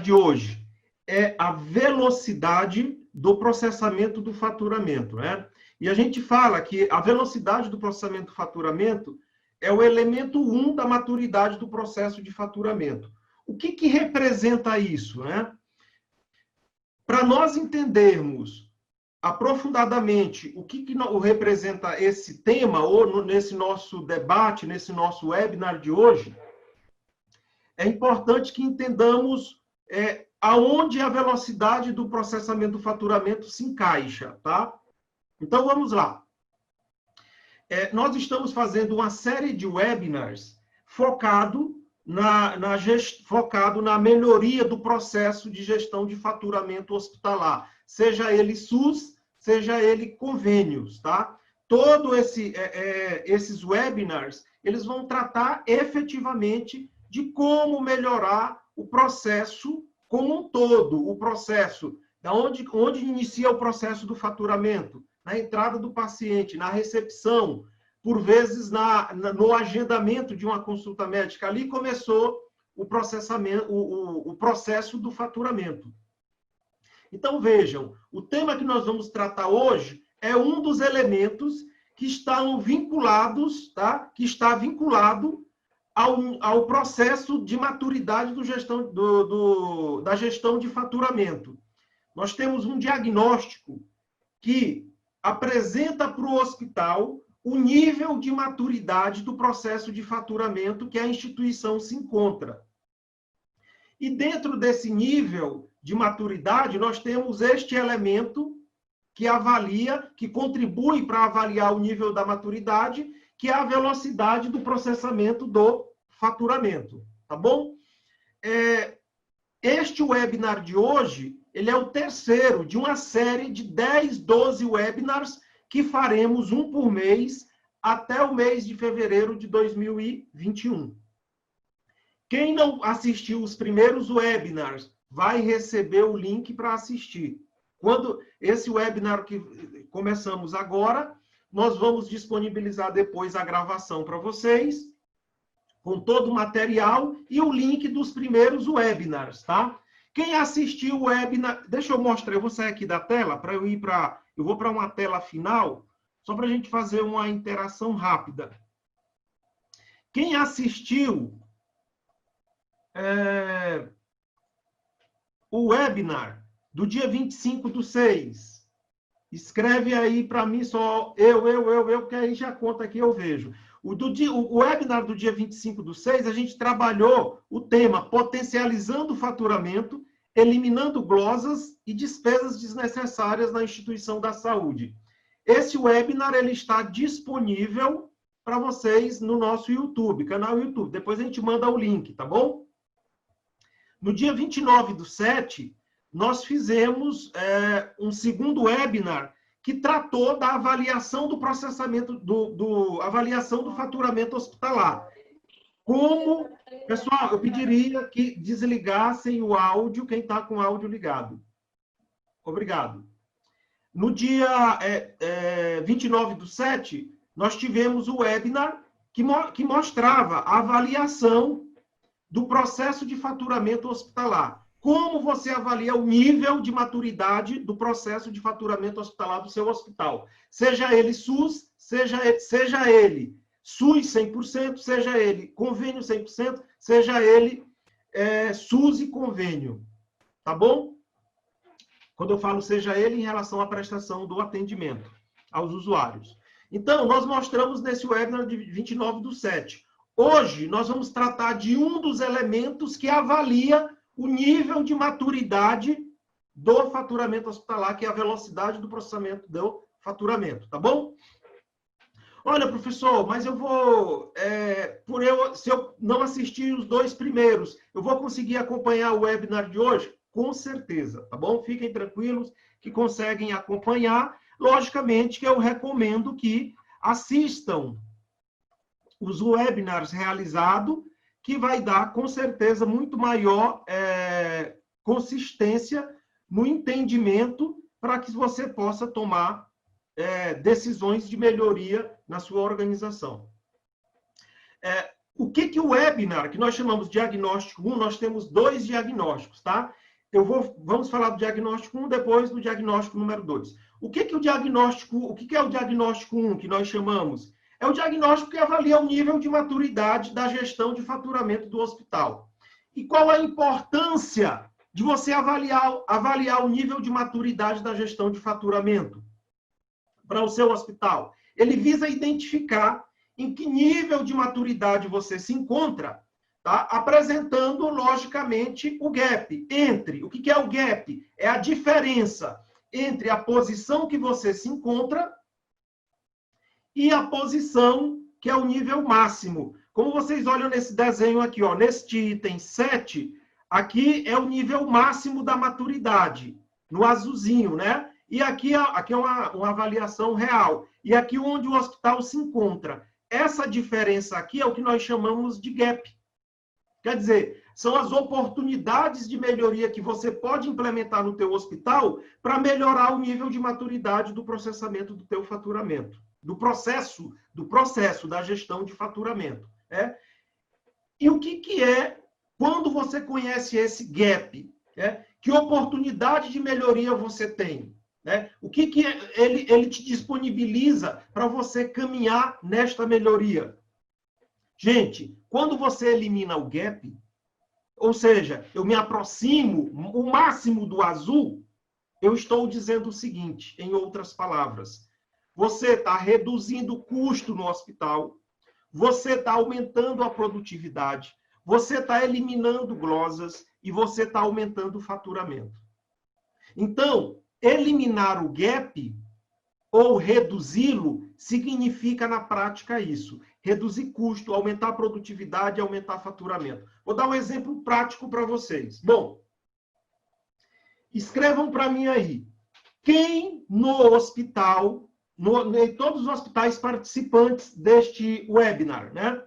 de hoje é a velocidade do processamento do faturamento, né? E a gente fala que a velocidade do processamento do faturamento é o elemento 1 da maturidade do processo de faturamento. O que representa isso, né? Para nós entendermos aprofundadamente o que representa esse tema, ou nesse nosso debate, nesse nosso webinar de hoje, é importante que entendamos aonde a velocidade do processamento do faturamento se encaixa, tá? Então, vamos lá. Nós estamos fazendo uma série de webinars focado na melhoria do processo de gestão de faturamento hospitalar, seja ele SUS, seja ele convênios, tá? Todos esses webinars, eles vão tratar efetivamente de como melhorar o processo como um todo, o processo, onde inicia o processo do faturamento, na entrada do paciente, na recepção, por vezes no agendamento de uma consulta médica. Ali começou o processo do faturamento. Então, vejam, o tema que nós vamos tratar hoje é um dos elementos que estão vinculados, tá? Que está vinculado ao processo de maturidade da gestão de faturamento. Nós temos um diagnóstico que apresenta para o hospital o nível de maturidade do processo de faturamento que a instituição se encontra. E dentro desse nível de maturidade, nós temos este elemento que avalia, que contribui para avaliar o nível da maturidade, que é a velocidade do processamento do faturamento, tá bom? Este webinar de hoje, ele é o terceiro de uma série de 10, 12 webinars que faremos um por mês até o mês de fevereiro de 2021. Quem não assistiu os primeiros webinars vai receber o link para assistir. Quando esse webinar que começamos agora, nós vamos disponibilizar depois a gravação para vocês, com todo o material e o link dos primeiros webinars, tá? Quem assistiu o webinar... Deixa eu mostrar, eu vou sair aqui da tela para eu ir para... Eu vou para uma tela final, só para a gente fazer uma interação rápida. Quem assistiu o webinar do dia 25/6, escreve aí para mim só eu, que aí já conta aqui, eu vejo. O webinar do dia 25/6, a gente trabalhou o tema potencializando o faturamento, eliminando glosas e despesas desnecessárias na instituição da saúde. Esse webinar ele está disponível para vocês no nosso YouTube, canal YouTube. Depois a gente manda o link, tá bom? No dia 29/7, nós fizemos um segundo webinar que tratou da avaliação do processamento, avaliação do faturamento hospitalar. Pessoal, eu pediria que desligassem o áudio, quem está com o áudio ligado. Obrigado. No dia 29/7, nós tivemos o webinar que mostrava a avaliação do processo de faturamento hospitalar. Como você avalia o nível de maturidade do processo de faturamento hospitalar do seu hospital? Seja ele SUS, seja ele SUS 100%, seja ele convênio 100%, seja ele SUS e convênio. Tá bom? Quando eu falo seja ele, em relação à prestação do atendimento aos usuários. Então, nós mostramos nesse webinar de 29/7. Hoje, nós vamos tratar de um dos elementos que avalia o nível de maturidade do faturamento hospitalar, que é a velocidade do processamento do faturamento, tá bom? Olha, professor, mas eu vou... se eu não assistir os 2 primeiros, eu vou conseguir acompanhar o webinar de hoje? Com certeza, tá bom? Fiquem tranquilos que conseguem acompanhar. Logicamente que eu recomendo que assistam os webinars realizados, que vai dar, com certeza, muito maior consistência no entendimento para que você possa tomar decisões de melhoria na sua organização. O que o webinar, que nós chamamos de diagnóstico 1, nós temos 2 diagnósticos, tá? Vamos falar do diagnóstico 1, depois do diagnóstico número 2. O que é o diagnóstico 1, que nós chamamos? É o diagnóstico que avalia o nível de maturidade da gestão de faturamento do hospital. E qual a importância de você avaliar o nível de maturidade da gestão de faturamento para o seu hospital? Ele visa identificar em que nível de maturidade você se encontra, tá? Apresentando, logicamente, o gap entre... O que é o gap? É a diferença entre a posição que você se encontra e a posição que é o nível máximo. Como vocês olham nesse desenho aqui, ó, neste item 7, aqui é o nível máximo da maturidade, no azulzinho, né? E aqui é uma avaliação real. E aqui onde o hospital se encontra. Essa diferença aqui é o que nós chamamos de gap. Quer dizer, são as oportunidades de melhoria que você pode implementar no teu hospital para melhorar o nível de maturidade do processamento do teu faturamento. Do processo da gestão de faturamento. Né? E o que é, quando você conhece esse gap, né? Que oportunidade de melhoria você tem? Né? O que ele te disponibiliza para você caminhar nesta melhoria? Gente, quando você elimina o gap, ou seja, eu me aproximo o máximo do azul, eu estou dizendo o seguinte, em outras palavras, você está reduzindo o custo no hospital, você está aumentando a produtividade, você está eliminando glosas e você está aumentando o faturamento. Então, eliminar o gap ou reduzi-lo significa, na prática, isso. Reduzir custo, aumentar a produtividade e aumentar faturamento. Vou dar um exemplo prático para vocês. Bom, escrevam para mim aí. Quem no hospital, em todos os hospitais participantes deste webinar, né?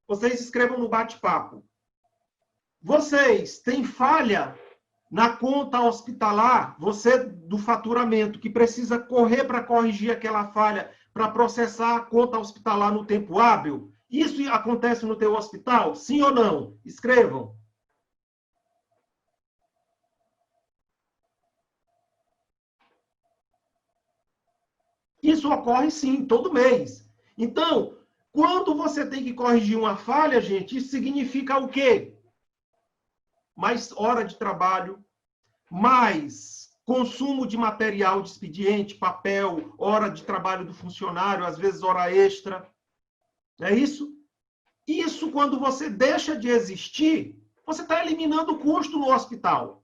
Vocês escrevam no bate-papo. Vocês têm falha na conta hospitalar, você do faturamento, que precisa correr para corrigir aquela falha, para processar a conta hospitalar no tempo hábil? Isso acontece no teu hospital? Sim ou não? Escrevam. Isso ocorre sim, todo mês. Então, quando você tem que corrigir uma falha, gente, isso significa o quê? Mais hora de trabalho, mais consumo de material de expediente, papel, hora de trabalho do funcionário, às vezes hora extra. É isso? Isso, quando você deixa de existir, você está eliminando o custo no hospital.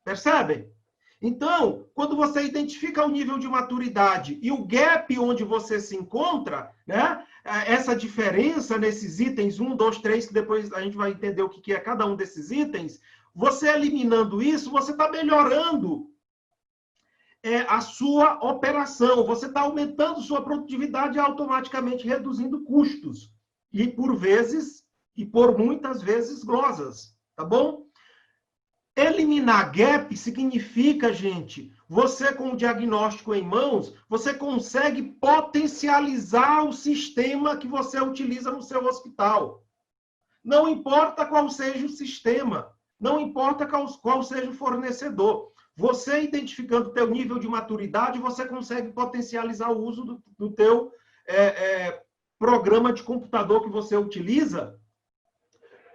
Percebem? Então, quando você identifica o nível de maturidade e o gap onde você se encontra, né, essa diferença nesses itens 1, 2, 3, que depois a gente vai entender o que é cada um desses itens, você eliminando isso, você está melhorando a sua operação, você está aumentando sua produtividade e automaticamente reduzindo custos. E por vezes, e por muitas vezes, glosas. Tá bom? Eliminar gap significa, gente, você com o diagnóstico em mãos, você consegue potencializar o sistema que você utiliza no seu hospital. Não importa qual seja o sistema, não importa qual seja o fornecedor. Você identificando o teu nível de maturidade, você consegue potencializar o uso do teu programa de computador que você utiliza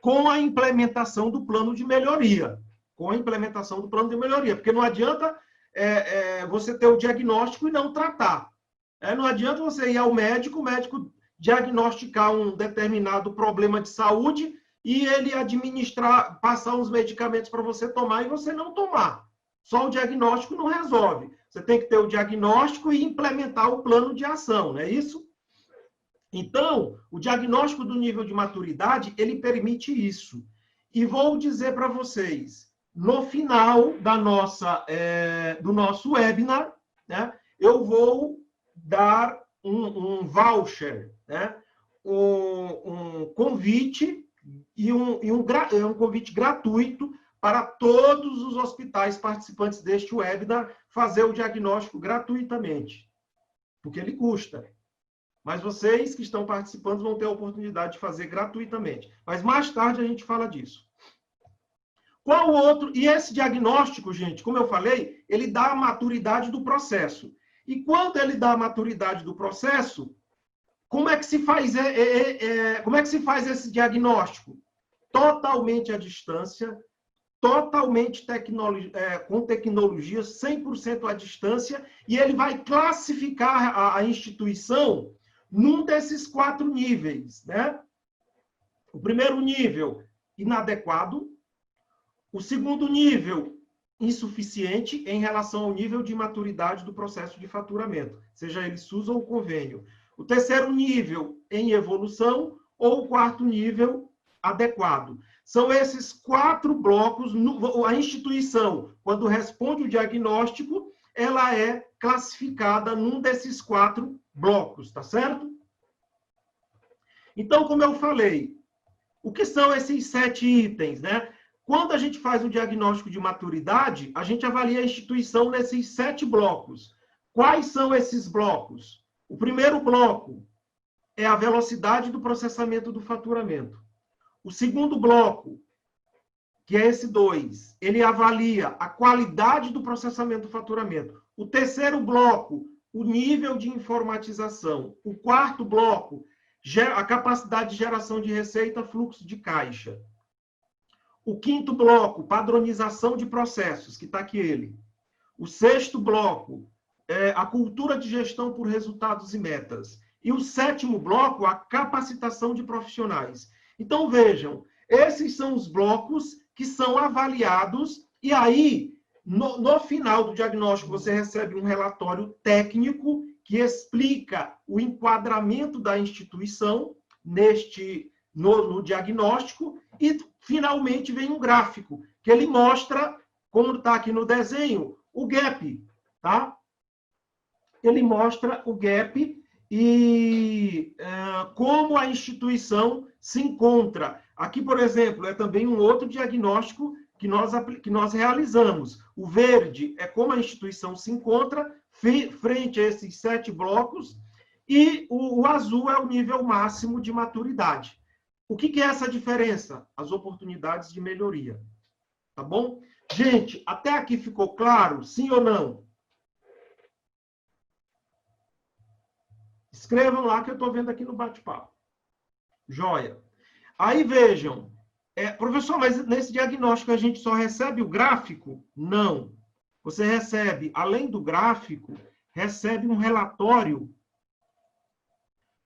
com a implementação do plano de melhoria. Com a implementação do plano de melhoria. Porque não adianta você ter o diagnóstico e não tratar. Não adianta você ir ao médico, o médico diagnosticar um determinado problema de saúde e ele passar uns medicamentos para você tomar e você não tomar. Só o diagnóstico não resolve. Você tem que ter o diagnóstico e implementar o plano de ação, não é isso? Então, o diagnóstico do nível de maturidade, ele permite isso. E vou dizer para vocês, no final do nosso webinar, né, eu vou dar um voucher, né, um convite e um convite gratuito para todos os hospitais participantes deste webinar fazer o diagnóstico gratuitamente, porque ele custa. mas vocês que estão participando vão ter a oportunidade de fazer gratuitamente. Mas mais tarde a gente fala disso. Qual o outro? E esse diagnóstico, gente, como eu falei, ele dá a maturidade do processo. E quando ele dá a maturidade do processo, como é que se faz, como é que se faz esse diagnóstico? Totalmente à distância, totalmente com tecnologia, 100% à distância, e ele vai classificar a instituição num desses 4 níveis, né? O primeiro nível, inadequado. O segundo nível, insuficiente em relação ao nível de maturidade do processo de faturamento, seja ele SUS ou convênio. O terceiro nível, em evolução, ou o quarto nível, adequado. São esses 4 blocos. A instituição, quando responde o diagnóstico, ela é classificada num desses 4 blocos, tá certo? Então, como eu falei, o que são esses 7 itens, né? Quando a gente faz um diagnóstico de maturidade, a gente avalia a instituição nesses 7 blocos. Quais são esses blocos? O primeiro bloco é a velocidade do processamento do faturamento. O segundo bloco, que é esse 2, ele avalia a qualidade do processamento do faturamento. O terceiro bloco, o nível de informatização. O quarto bloco, a capacidade de geração de receita, fluxo de caixa. O quinto bloco, padronização de processos, que está aqui ele. O sexto bloco, a cultura de gestão por resultados e metas. E o sétimo bloco, a capacitação de profissionais. Então, vejam, esses são os blocos que são avaliados, e aí, no final do diagnóstico, você recebe um relatório técnico que explica o enquadramento da instituição no diagnóstico, e finalmente vem um gráfico, que ele mostra, como está aqui no desenho, o gap, tá? Ele mostra o gap e como a instituição se encontra. Aqui, por exemplo, é também um outro diagnóstico que nós realizamos. O verde é como a instituição se encontra frente a esses 7 blocos, e o azul é o nível máximo de maturidade. O que é essa diferença? As oportunidades de melhoria. Tá bom? Gente, até aqui ficou claro? Sim ou não? Escrevam lá que eu estou vendo aqui no bate-papo. Joia. Aí vejam, professor, mas nesse diagnóstico a gente só recebe o gráfico? Não. Você recebe, além do gráfico, recebe um relatório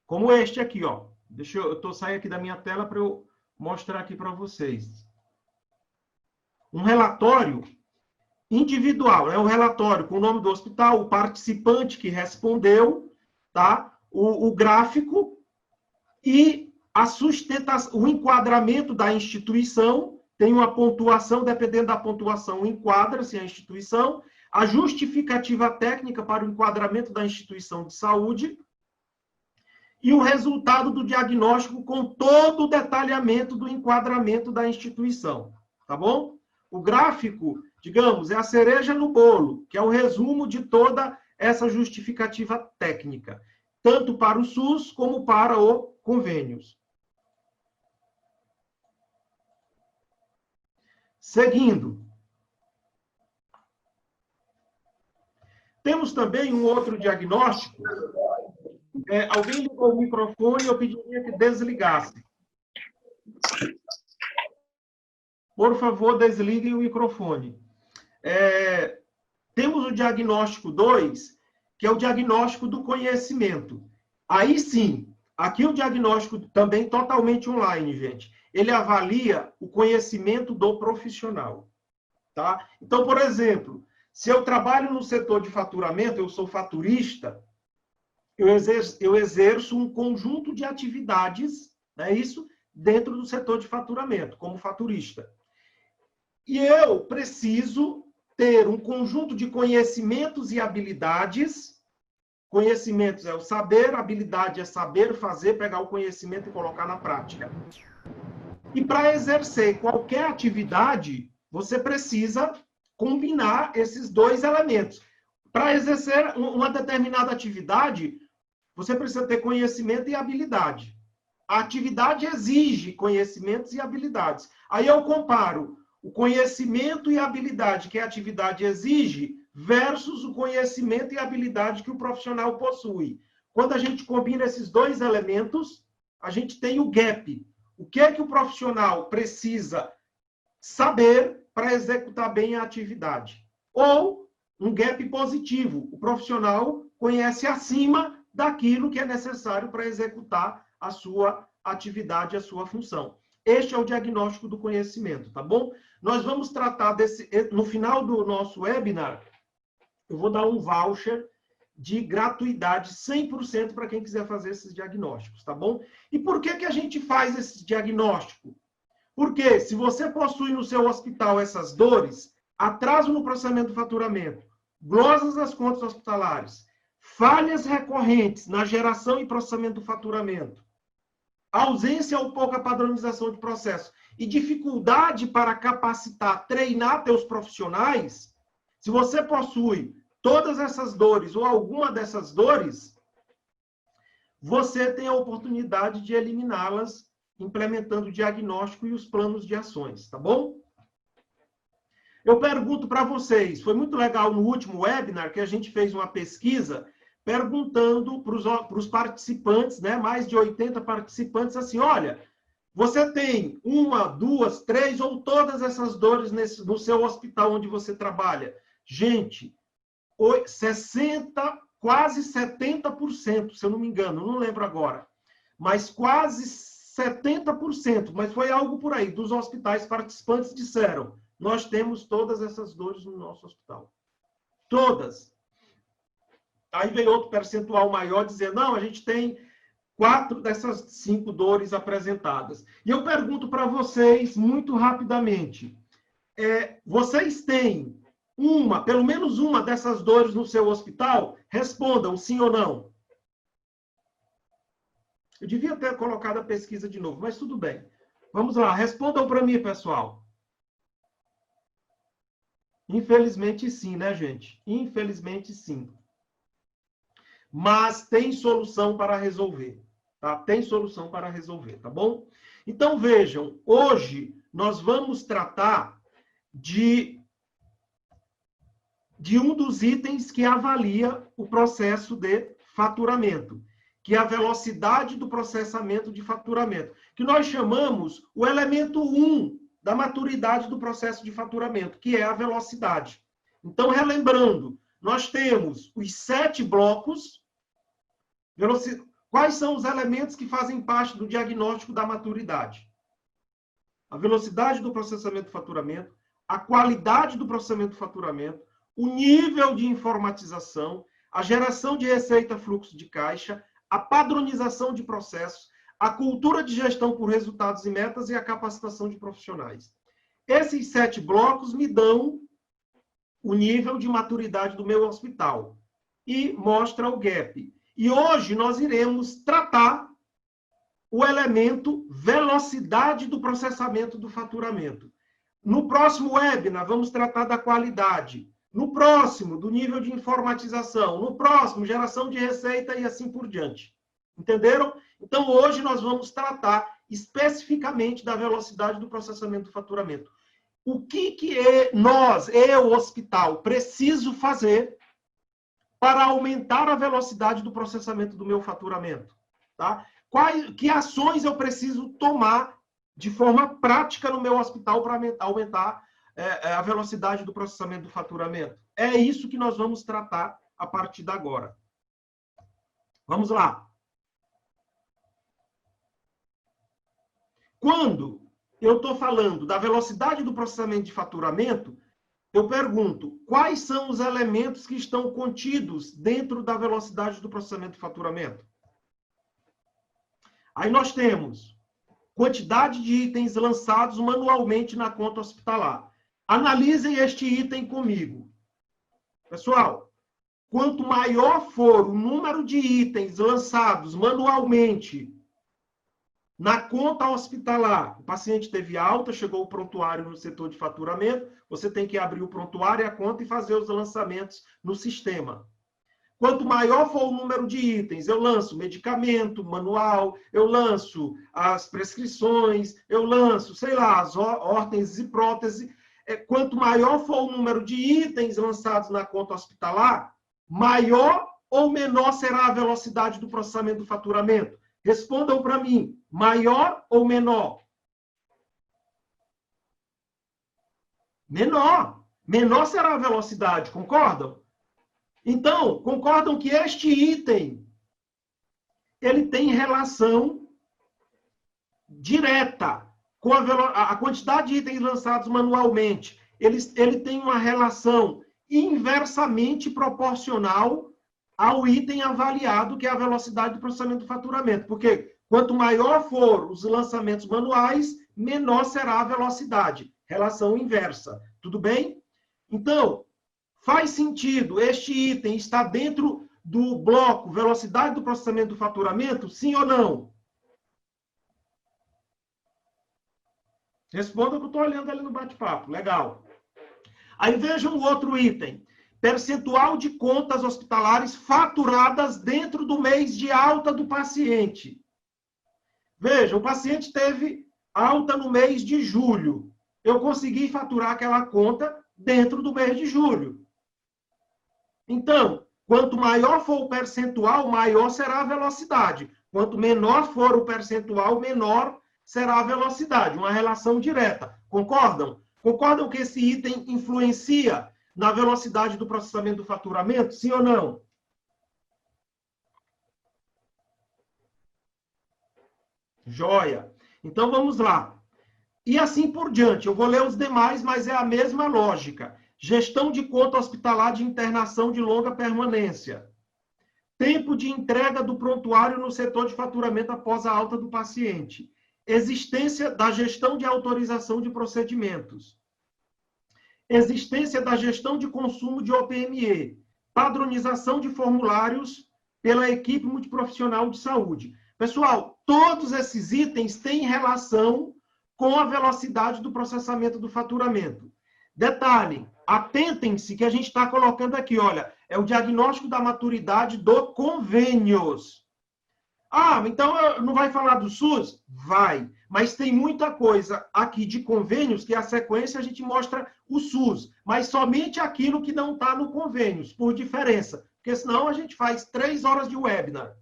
como este aqui, ó. Eu estou saindo aqui da minha tela para eu mostrar aqui para vocês. Um relatório individual, é um relatório com o nome do hospital, o participante que respondeu, tá? O gráfico e a sustentação, o enquadramento da instituição, tem uma pontuação, dependendo da pontuação, enquadra-se a instituição, a justificativa técnica para o enquadramento da instituição de saúde, e o resultado do diagnóstico com todo o detalhamento do enquadramento da instituição, tá bom? O gráfico, digamos, é a cereja no bolo, que é o resumo de toda essa justificativa técnica, tanto para o SUS como para o convênios. Seguindo. Temos também um outro diagnóstico. Alguém ligou o microfone, eu pediria que desligasse. Por favor, desliguem o microfone. Temos o diagnóstico 2, que é o diagnóstico do conhecimento. Aí sim, aqui o diagnóstico também totalmente online, gente. Ele avalia o conhecimento do profissional. Tá? Então, por exemplo, se eu trabalho no setor de faturamento, eu sou faturista, eu exerço um conjunto de atividades, né, isso, dentro do setor de faturamento, como faturista. E eu preciso ter um conjunto de conhecimentos e habilidades. Conhecimentos é o saber, habilidade é saber fazer, pegar o conhecimento e colocar na prática. E para exercer qualquer atividade, você precisa combinar esses 2 elementos. Para exercer uma determinada atividade, Você precisa ter conhecimento e habilidade. A atividade exige conhecimentos e habilidades. Aí eu comparo o conhecimento e a habilidade que a atividade exige versus o conhecimento e a habilidade que o profissional possui. Quando a gente combina esses dois elementos, a gente tem o gap. O que é que o profissional precisa saber para executar bem a atividade? Ou um gap positivo. O profissional conhece acima daquilo que é necessário para executar a sua atividade, a sua função. Este é o diagnóstico do conhecimento, tá bom? Nós vamos tratar desse... No final do nosso webinar, eu vou dar um voucher de gratuidade 100% para quem quiser fazer esses diagnósticos, tá bom? E por que a gente faz esse diagnóstico? Porque se você possui no seu hospital essas dores, atraso no processamento do faturamento, glosas nas contas hospitalares, falhas recorrentes na geração e processamento do faturamento, ausência ou pouca padronização de processo e dificuldade para capacitar, treinar teus profissionais, se você possui todas essas dores ou alguma dessas dores, você tem a oportunidade de eliminá-las implementando o diagnóstico e os planos de ações, tá bom? Eu pergunto para vocês, foi muito legal no último webinar que a gente fez uma pesquisa perguntando para os participantes, né, mais de 80 participantes, assim, olha, você tem uma, duas, três ou todas essas dores no seu hospital onde você trabalha? Gente, 60, quase 70%, se eu não me engano, não lembro agora, mas quase 70%, mas foi algo por aí, dos hospitais participantes disseram, nós temos todas essas dores no nosso hospital. Todas. Aí veio outro percentual maior dizendo, não, a gente tem 4 dessas 5 dores apresentadas. E eu pergunto para vocês, muito rapidamente, vocês têm pelo menos uma dessas dores no seu hospital? Respondam sim ou não. Eu devia ter colocado a pesquisa de novo, mas tudo bem. Vamos lá, respondam para mim, pessoal. Infelizmente sim, né, gente? Infelizmente sim. Mas tem solução para resolver, tá? Tem solução para resolver, tá bom? Então, vejam, hoje nós vamos tratar de um dos itens que avalia o processo de faturamento, que é a velocidade do processamento de faturamento, que nós chamamos o elemento 1 da maturidade do processo de faturamento, que é a velocidade. Então, relembrando, nós temos os 7 blocos. Quais são os elementos que fazem parte do diagnóstico da maturidade? A velocidade do processamento do faturamento, a qualidade do processamento do faturamento, o nível de informatização, a geração de receita, fluxo de caixa, a padronização de processos, a cultura de gestão por resultados e metas e a capacitação de profissionais. Esses 7 blocos me dão o nível de maturidade do meu hospital e mostra o gap. E hoje nós iremos tratar o elemento velocidade do processamento do faturamento. No próximo webinar, vamos tratar da qualidade. No próximo, do nível de informatização. No próximo, geração de receita e assim por diante. Entenderam? Então, hoje nós vamos tratar especificamente da velocidade do processamento do faturamento. O que eu, hospital, preciso fazer para aumentar a velocidade do processamento do meu faturamento? Tá? Que ações eu preciso tomar de forma prática no meu hospital para aumentar a velocidade do processamento do faturamento? É isso que nós vamos tratar a partir de agora. Vamos lá. Quando eu estou falando da velocidade do processamento de faturamento, eu pergunto, quais são os elementos que estão contidos dentro da velocidade do processamento de faturamento? Aí nós temos quantidade de itens lançados manualmente na conta hospitalar. Analisem este item comigo. Pessoal, quanto maior for o número de itens lançados manualmente na conta hospitalar, o paciente teve alta, chegou o prontuário no setor de faturamento, você tem que abrir o prontuário e a conta e fazer os lançamentos no sistema. Quanto maior for o número de itens, eu lanço medicamento, manual, eu lanço as prescrições, eu lanço, sei lá, as órteses e próteses. Quanto maior for o número de itens lançados na conta hospitalar, maior ou menor será a velocidade do processamento do faturamento? Respondam para mim, maior ou menor? Menor. Menor será a velocidade, concordam? Então, concordam que este item ele tem relação direta com a quantidade de itens lançados manualmente. Ele tem uma relação inversamente proporcional ao item avaliado, que é a velocidade do processamento do faturamento. Porque quanto maior for os lançamentos manuais, menor será a velocidade. Relação inversa. Tudo bem? Então, faz sentido este item estar dentro do bloco velocidade do processamento do faturamento? Sim ou não? Responda que eu estou olhando ali no bate-papo. Legal. Aí vejam o outro item. Percentual de contas hospitalares faturadas dentro do mês de alta do paciente. Veja, o paciente teve alta no mês de julho. Eu consegui faturar aquela conta dentro do mês de julho. Então, quanto maior for o percentual, maior será a velocidade. Quanto menor for o percentual, menor será a velocidade. Uma relação direta. Concordam? Concordam que esse item influencia na velocidade do processamento do faturamento? Sim ou não? Joia. Então, vamos lá. E assim por diante. Eu vou ler os demais, mas é a mesma lógica. Gestão de conta hospitalar de internação de longa permanência. Tempo de entrega do prontuário no setor de faturamento após a alta do paciente. Existência da gestão de autorização de procedimentos. Existência da gestão de consumo de OPME. Padronização de formulários pela equipe multiprofissional de saúde. Pessoal, todos esses itens têm relação com a velocidade do processamento do faturamento. Detalhe, atentem-se que a gente está colocando aqui, olha, é o diagnóstico da maturidade do convênios. Ah, então não vai falar do SUS? Vai, mas tem muita coisa aqui de convênios que a sequência a gente mostra o SUS, mas somente aquilo que não está no convênios, por diferença, porque senão a gente faz 3 horas de webinar.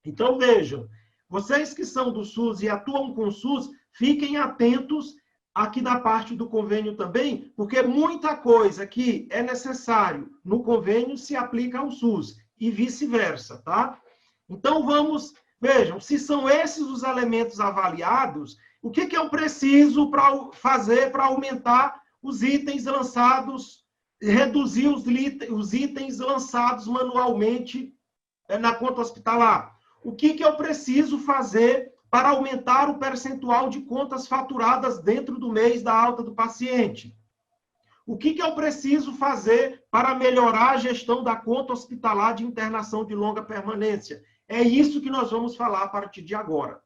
Então vejam, vocês que são do SUS e atuam com o SUS, fiquem atentos aqui na parte do convênio também, porque muita coisa que é necessário no convênio se aplica ao SUS e vice-versa, tá? Então vamos, vejam, se são esses os elementos avaliados, o que eu preciso para fazer para aumentar os itens lançados, reduzir os itens lançados manualmente na conta hospitalar? O que eu preciso fazer para aumentar o percentual de contas faturadas dentro do mês da alta do paciente? O que eu preciso fazer para melhorar a gestão da conta hospitalar de internação de longa permanência? É isso que nós vamos falar a partir de agora.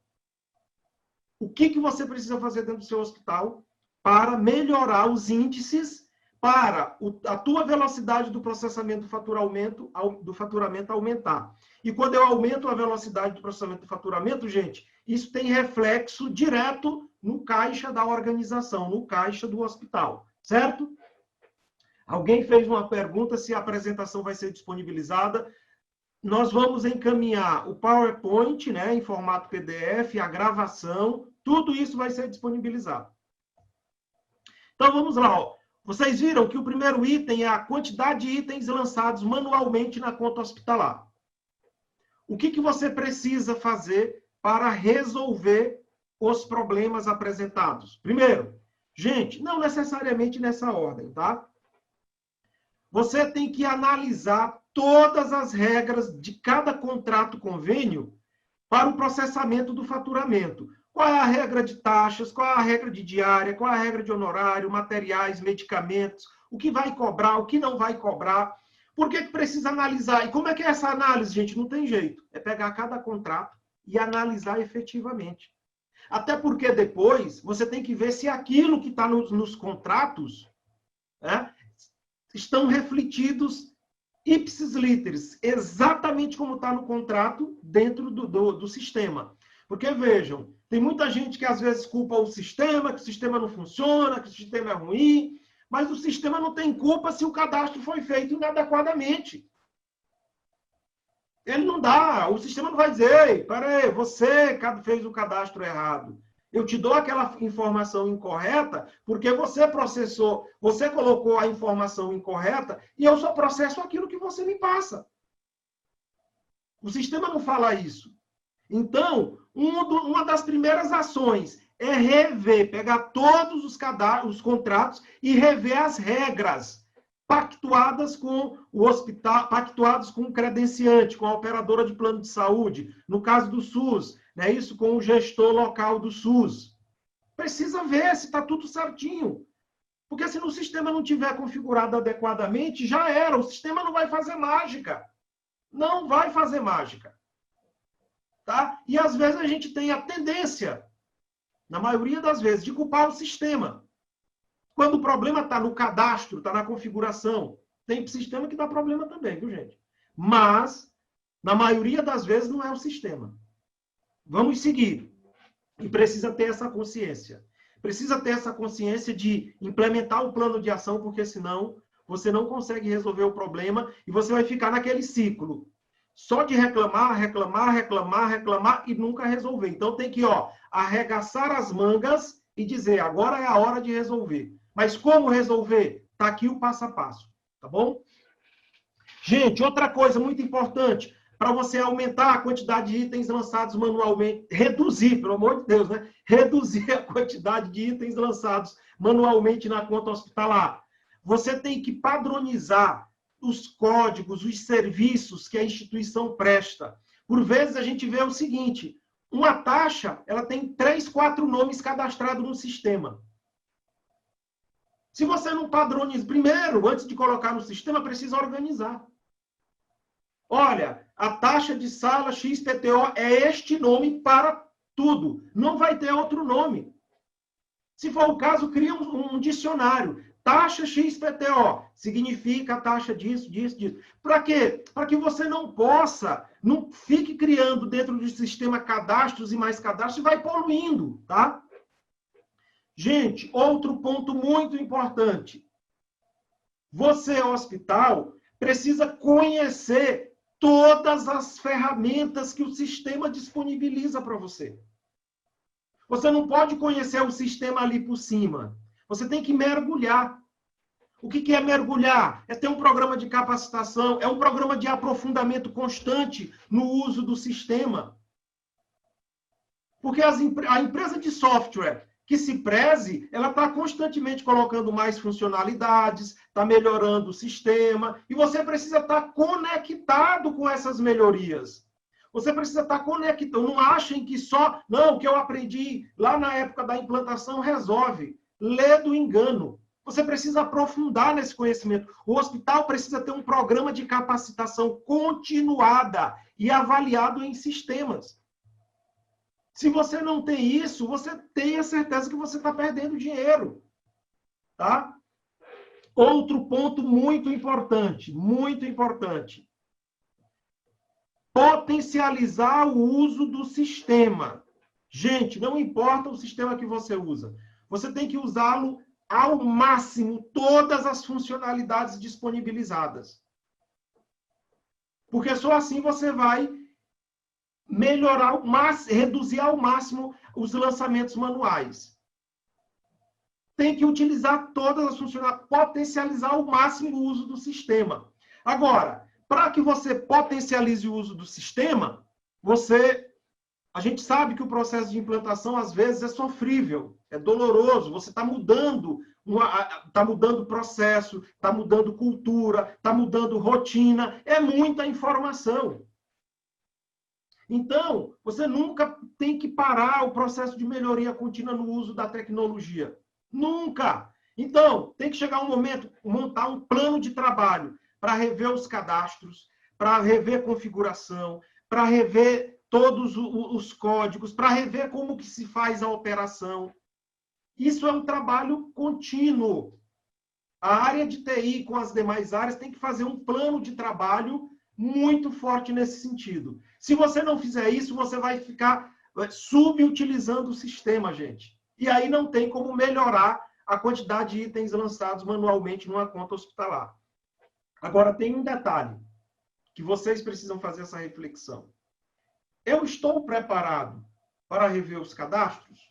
O que você precisa fazer dentro do seu hospital para melhorar os índices, para a tua velocidade do processamento do faturamento aumentar. E quando eu aumento a velocidade do processamento do faturamento, gente, isso tem reflexo direto no caixa da organização, no caixa do hospital, certo? Alguém fez uma pergunta se a apresentação vai ser disponibilizada. Nós vamos encaminhar o PowerPoint, né, em formato PDF, a gravação, tudo isso vai ser disponibilizado. Então, vamos lá. Ó. Vocês viram que o primeiro item é a quantidade de itens lançados manualmente na conta hospitalar. O que você precisa fazer para resolver os problemas apresentados? Primeiro, gente, não necessariamente nessa ordem, tá? Você tem que analisar todas as regras de cada contrato-convênio para o processamento do faturamento. Qual é a regra de taxas, qual é a regra de diária, qual é a regra de honorário, materiais, medicamentos, o que vai cobrar, o que não vai cobrar. Por que precisa analisar? E como é que é essa análise, gente? Não tem jeito. É pegar cada contrato e analisar efetivamente. Até porque depois você tem que ver se aquilo que está nos contratos, né, estão refletidos ipsis literis, exatamente como está no contrato dentro do sistema. Porque, vejam, tem muita gente que às vezes culpa o sistema, que o sistema não funciona, que o sistema é ruim, mas o sistema não tem culpa se o cadastro foi feito inadequadamente. Ele não dá, o sistema não vai dizer, peraí, você fez o cadastro errado. Eu te dou aquela informação incorreta porque você processou, você colocou a informação incorreta e eu só processo aquilo que você me passa. O sistema não fala isso. Então, uma das primeiras ações é rever, pegar todos os contratos e rever as regras pactuadas com o hospital, pactuados com o credenciante, com a operadora de plano de saúde, no caso do SUS, né, isso com o gestor local do SUS. Precisa ver se está tudo certinho. Porque se no sistema não tiver configurado adequadamente, já era. O sistema não vai fazer mágica. Não vai fazer mágica. Tá? E às vezes a gente tem a tendência, na maioria das vezes, de culpar o sistema. Quando o problema está no cadastro, está na configuração, tem sistema que dá problema também, viu, gente? Mas, na maioria das vezes, não é o sistema. Vamos seguir. E precisa ter essa consciência. Precisa ter essa consciência de implementar o plano de ação, porque senão você não consegue resolver o problema e você vai ficar naquele ciclo. Só de reclamar, reclamar, reclamar, reclamar e nunca resolver. Então tem que, arregaçar as mangas e dizer, agora é a hora de resolver. Mas como resolver? Está aqui o passo a passo, tá bom? Gente, outra coisa muito importante, para você aumentar a quantidade de itens lançados manualmente, reduzir, pelo amor de Deus, né? Reduzir a quantidade de itens lançados manualmente na conta hospitalar. Você tem que padronizar os códigos, os serviços que a instituição presta. Por vezes a gente vê o seguinte, uma taxa, ela tem 3, 4 nomes cadastrados no sistema. Se você não padroniza, primeiro, antes de colocar no sistema, precisa organizar. Olha, a taxa de sala XPTO é este nome para tudo. Não vai ter outro nome. Se for o caso, cria um dicionário. Taxa XPTO significa a taxa disso, disso, disso. Para quê? Para que você não fique criando dentro do sistema cadastros e mais cadastros e vai poluindo, tá? Gente, outro ponto muito importante. Você, hospital, precisa conhecer todas as ferramentas que o sistema disponibiliza para você. Você não pode conhecer o sistema ali por cima. Você tem que mergulhar. O que é mergulhar? É ter um programa de capacitação, é um programa de aprofundamento constante no uso do sistema. Porque a empresa de software que se preze, ela está constantemente colocando mais funcionalidades, está melhorando o sistema, e você precisa estar conectado com essas melhorias. Você precisa estar conectado. Não achem que só, não, o que eu aprendi lá na época da implantação resolve. Lê do engano. Você precisa aprofundar nesse conhecimento. O hospital precisa ter um programa de capacitação continuada e avaliado em sistemas. Se você não tem isso, você tenha certeza que você está perdendo dinheiro. Tá? Outro ponto muito importante, muito importante. Potencializar o uso do sistema. Gente, não importa o sistema que você usa. Você tem que usá-lo ao máximo, todas as funcionalidades disponibilizadas. Porque só assim você vai melhorar, reduzir ao máximo os lançamentos manuais. Tem que utilizar todas as funcionalidades, potencializar ao máximo o uso do sistema. Agora, para que você potencialize o uso do sistema, a gente sabe que o processo de implantação, às vezes, é sofrível, é doloroso, você está mudando processo, está mudando cultura, está mudando rotina, é muita informação. Então, você nunca tem que parar o processo de melhoria contínua no uso da tecnologia. Nunca! Então, tem que chegar um momento, montar um plano de trabalho para rever os cadastros, para rever configuração, para rever todos os códigos, para rever como que se faz a operação. Isso é um trabalho contínuo. A área de TI com as demais áreas tem que fazer um plano de trabalho muito forte nesse sentido. Se você não fizer isso, você vai ficar subutilizando o sistema, gente. E aí não tem como melhorar a quantidade de itens lançados manualmente numa conta hospitalar. Agora, tem um detalhe que vocês precisam fazer essa reflexão. Eu estou preparado para rever os cadastros?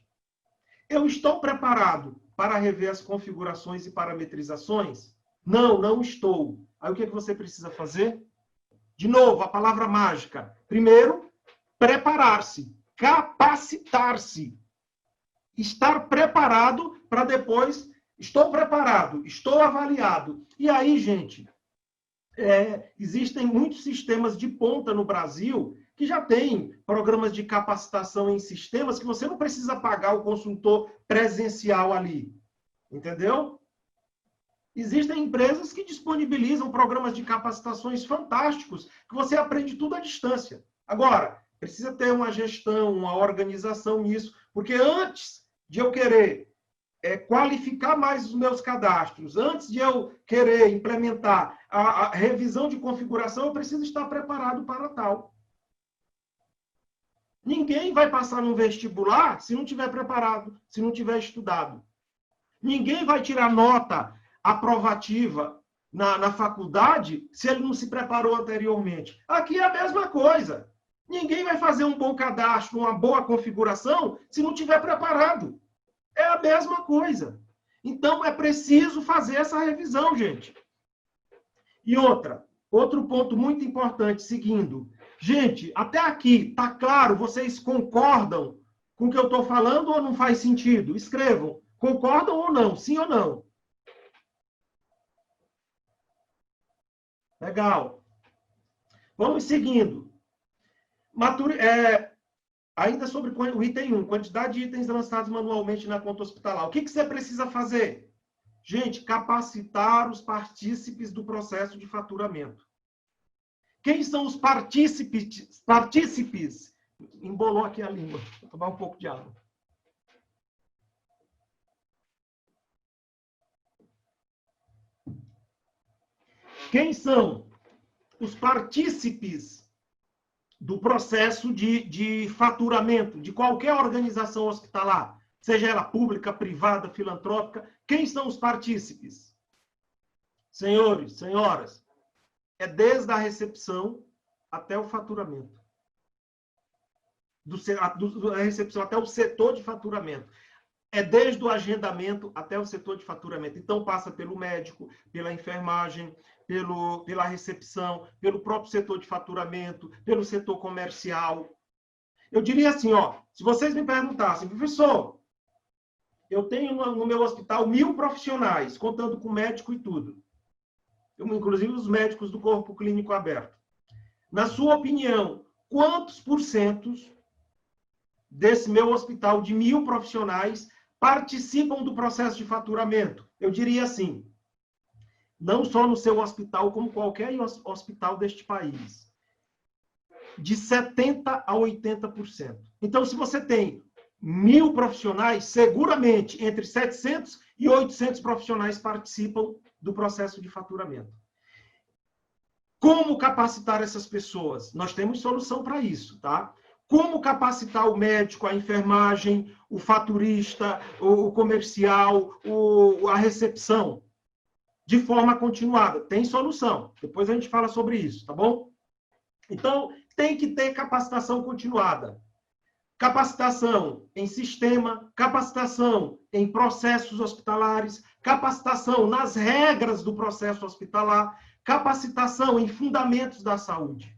Eu estou preparado para rever as configurações e parametrizações? Não, não estou. Aí o que você precisa fazer? De novo, a palavra mágica. Primeiro, preparar-se, capacitar-se. Estar preparado para depois, estou preparado, estou avaliado. E aí, gente, existem muitos sistemas de ponta no Brasil que já tem programas de capacitação em sistemas que você não precisa pagar o consultor presencial ali. Entendeu? Existem empresas que disponibilizam programas de capacitações fantásticos, que você aprende tudo à distância. Agora, precisa ter uma gestão, uma organização nisso, porque antes de eu querer qualificar mais os meus cadastros, antes de eu querer implementar a revisão de configuração, eu preciso estar preparado para tal. Ninguém vai passar no vestibular se não tiver preparado, se não tiver estudado. Ninguém vai tirar nota aprovativa na faculdade se ele não se preparou anteriormente. Aqui é a mesma coisa. Ninguém vai fazer um bom cadastro, uma boa configuração, se não tiver preparado. É a mesma coisa. Então, é preciso fazer essa revisão, gente. E outro ponto muito importante, seguindo. Gente, até aqui, tá claro? Vocês concordam com o que eu estou falando ou não faz sentido? Escrevam. Concordam ou não? Sim ou não? Legal. Vamos seguindo. Ainda sobre o item 1, quantidade de itens lançados manualmente na conta hospitalar. O que você precisa fazer? Gente, capacitar os partícipes do processo de faturamento. Quem são os partícipes? Embolou aqui a língua. Vou tomar um pouco de água. Quem são os partícipes do processo de faturamento de qualquer organização hospitalar, seja ela pública, privada, filantrópica? Quem são os partícipes? Senhores, senhoras, é desde a recepção até o faturamento. Da recepção até o setor de faturamento. É desde o agendamento até o setor de faturamento. Então, passa pelo médico, pela enfermagem, pela recepção, pelo próprio setor de faturamento, pelo setor comercial. Eu diria assim, se vocês me perguntassem, professor, eu tenho no meu hospital 1000 profissionais, contando com médico e tudo. Inclusive os médicos do corpo clínico aberto. Na sua opinião, quantos % desse meu hospital de 1000 profissionais participam do processo de faturamento? Eu diria assim, não só no seu hospital, como qualquer hospital deste país, de 70% a 80%. Então, se você tem 1000 profissionais, seguramente entre 700 e 800 profissionais participam do processo de faturamento. Como capacitar essas pessoas? Nós temos solução para isso, tá? Como capacitar o médico, a enfermagem, o faturista, o comercial, a recepção? De forma continuada. Tem solução. Depois a gente fala sobre isso, tá bom? Então, tem que ter capacitação continuada. Capacitação em sistema, capacitação em processos hospitalares, capacitação nas regras do processo hospitalar, capacitação em fundamentos da saúde.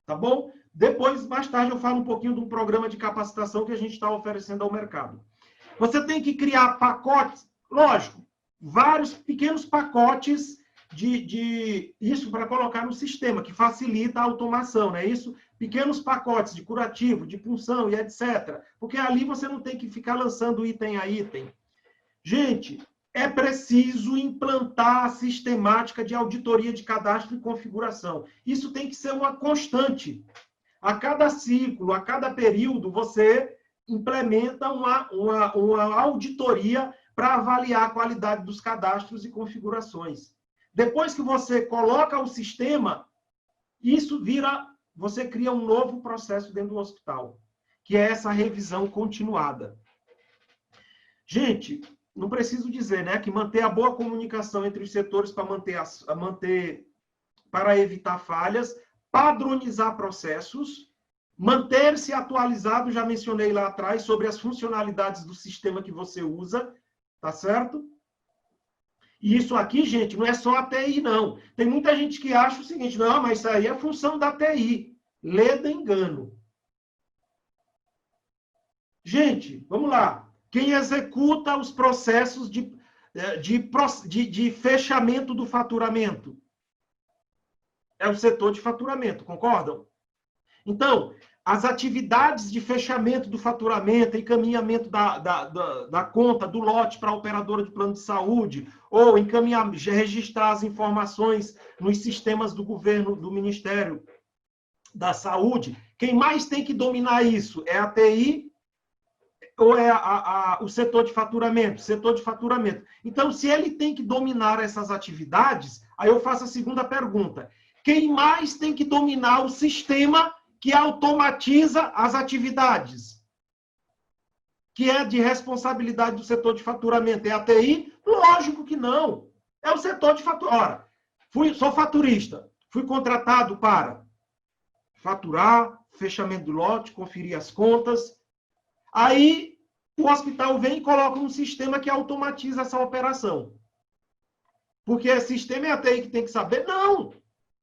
Tá bom? Depois, mais tarde, eu falo um pouquinho de um programa de capacitação que a gente está oferecendo ao mercado. Você tem que criar pacotes, lógico, vários pequenos pacotes isso para colocar no sistema, que facilita a automação, não é isso? Pequenos pacotes de curativo, de punção e etc. Porque ali você não tem que ficar lançando item a item. Gente, é preciso implantar a sistemática de auditoria de cadastro e configuração. Isso tem que ser uma constante. A cada ciclo, a cada período, você implementa uma auditoria para avaliar a qualidade dos cadastros e configurações. Depois que você coloca o sistema, isso vira, você cria um novo processo dentro do hospital, que é essa revisão continuada. Gente, não preciso dizer, né, que manter a boa comunicação entre os setores para evitar falhas, padronizar processos, manter-se atualizado, já mencionei lá atrás, sobre as funcionalidades do sistema que você usa, tá certo? E isso aqui, gente, não é só a TI, não. Tem muita gente que acha o seguinte, não, mas isso aí é função da TI. Leda engano. Gente, vamos lá. Quem executa os processos de fechamento do faturamento? É o setor de faturamento, concordam? Então, as atividades de fechamento do faturamento, encaminhamento da conta, do lote para a operadora de plano de saúde, ou encaminhar, registrar as informações nos sistemas do governo, do Ministério da Saúde, quem mais tem que dominar isso? É a TI ou é o setor de faturamento? Setor de faturamento. Então, se ele tem que dominar essas atividades, aí eu faço a segunda pergunta. Quem mais tem que dominar o sistema que automatiza as atividades? Que é de responsabilidade do setor de faturamento? É a TI? Lógico que não. É o setor de faturamento. Ora, sou faturista. Fui contratado para faturar, fechamento do lote, conferir as contas. Aí, o hospital vem e coloca um sistema que automatiza essa operação. Porque esse sistema é a TI que tem que saber? Não!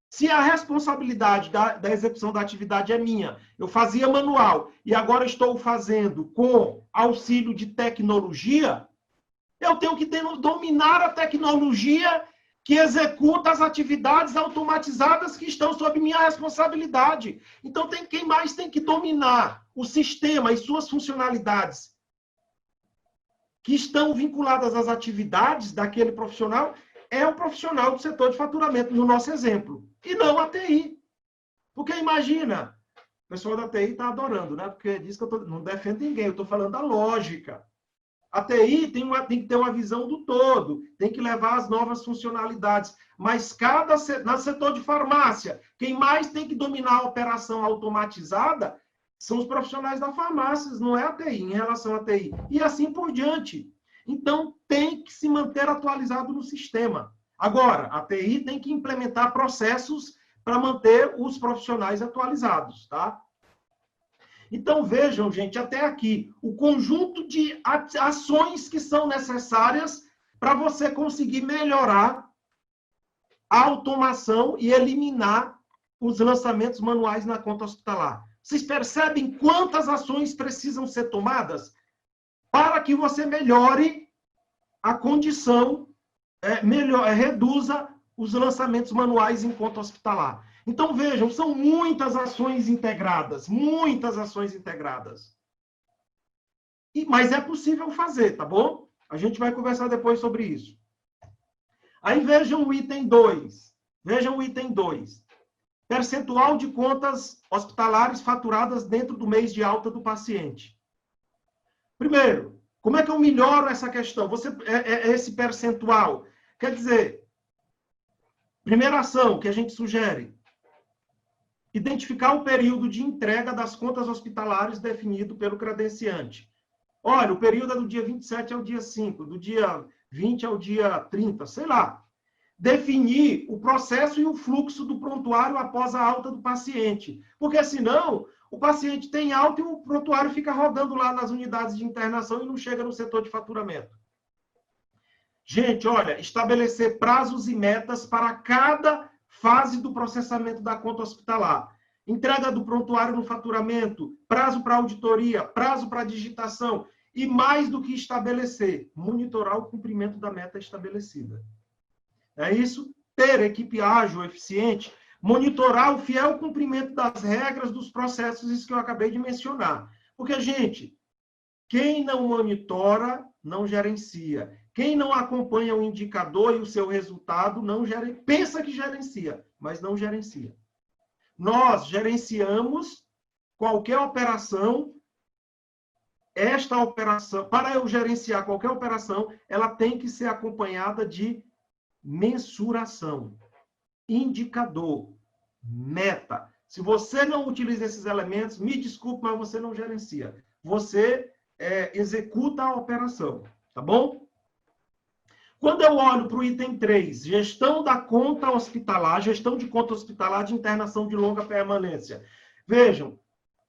Se a responsabilidade da execução da atividade é minha, eu fazia manual e agora estou fazendo com auxílio de tecnologia, eu tenho que dominar a tecnologia que executa as atividades automatizadas que estão sob minha responsabilidade. Então, quem mais tem que dominar o sistema e suas funcionalidades que estão vinculadas às atividades daquele profissional é o profissional do setor de faturamento, no nosso exemplo, e não a TI. Porque imagina, o pessoal da TI está adorando, né? Porque diz que eu não defendo ninguém, eu estou falando da lógica. A TI tem que ter uma visão do todo, tem que levar as novas funcionalidades. Mas no setor de farmácia, quem mais tem que dominar a operação automatizada são os profissionais da farmácia, não é a TI, em relação à TI. E assim por diante. Então, tem que se manter atualizado no sistema. Agora, a TI tem que implementar processos para manter os profissionais atualizados, tá? Então, vejam, gente, até aqui, o conjunto de ações que são necessárias para você conseguir melhorar a automação e eliminar os lançamentos manuais na conta hospitalar. Vocês percebem quantas ações precisam ser tomadas para que você melhore a condição, reduza os lançamentos manuais em conta hospitalar. Então, vejam, são muitas ações integradas, muitas ações integradas. Mas é possível fazer, tá bom? A gente vai conversar depois sobre isso. Aí vejam o item 2. Vejam o item 2. Percentual de contas hospitalares faturadas dentro do mês de alta do paciente. Primeiro, como é que eu melhoro essa questão? Esse percentual. Quer dizer, primeira ação que a gente sugere, identificar o período de entrega das contas hospitalares definido pelo credenciante. Olha, o período é do dia 27 ao dia 5, do dia 20 ao dia 30, sei lá. Definir o processo e o fluxo do prontuário após a alta do paciente. Porque, senão, o paciente tem alta e o prontuário fica rodando lá nas unidades de internação e não chega no setor de faturamento. Gente, olha, estabelecer prazos e metas para cada fase do processamento da conta hospitalar. Entrega do prontuário no faturamento, prazo para auditoria, prazo para digitação e, mais do que estabelecer, monitorar o cumprimento da meta estabelecida. É isso? Ter equipe ágil, eficiente, monitorar o fiel cumprimento das regras, dos processos, isso que eu acabei de mencionar. Porque, gente, quem não monitora, não gerencia. Quem não acompanha o indicador e o seu resultado, pensa que gerencia, mas não gerencia. Nós gerenciamos qualquer operação esta operação, para eu gerenciar qualquer operação, ela tem que ser acompanhada de mensuração, indicador, meta. Se você não utiliza esses elementos, me desculpe, mas você não gerencia. Você executa a operação, tá bom? Quando eu olho para o item 3, gestão da conta hospitalar, gestão de conta hospitalar de internação de longa permanência. Vejam,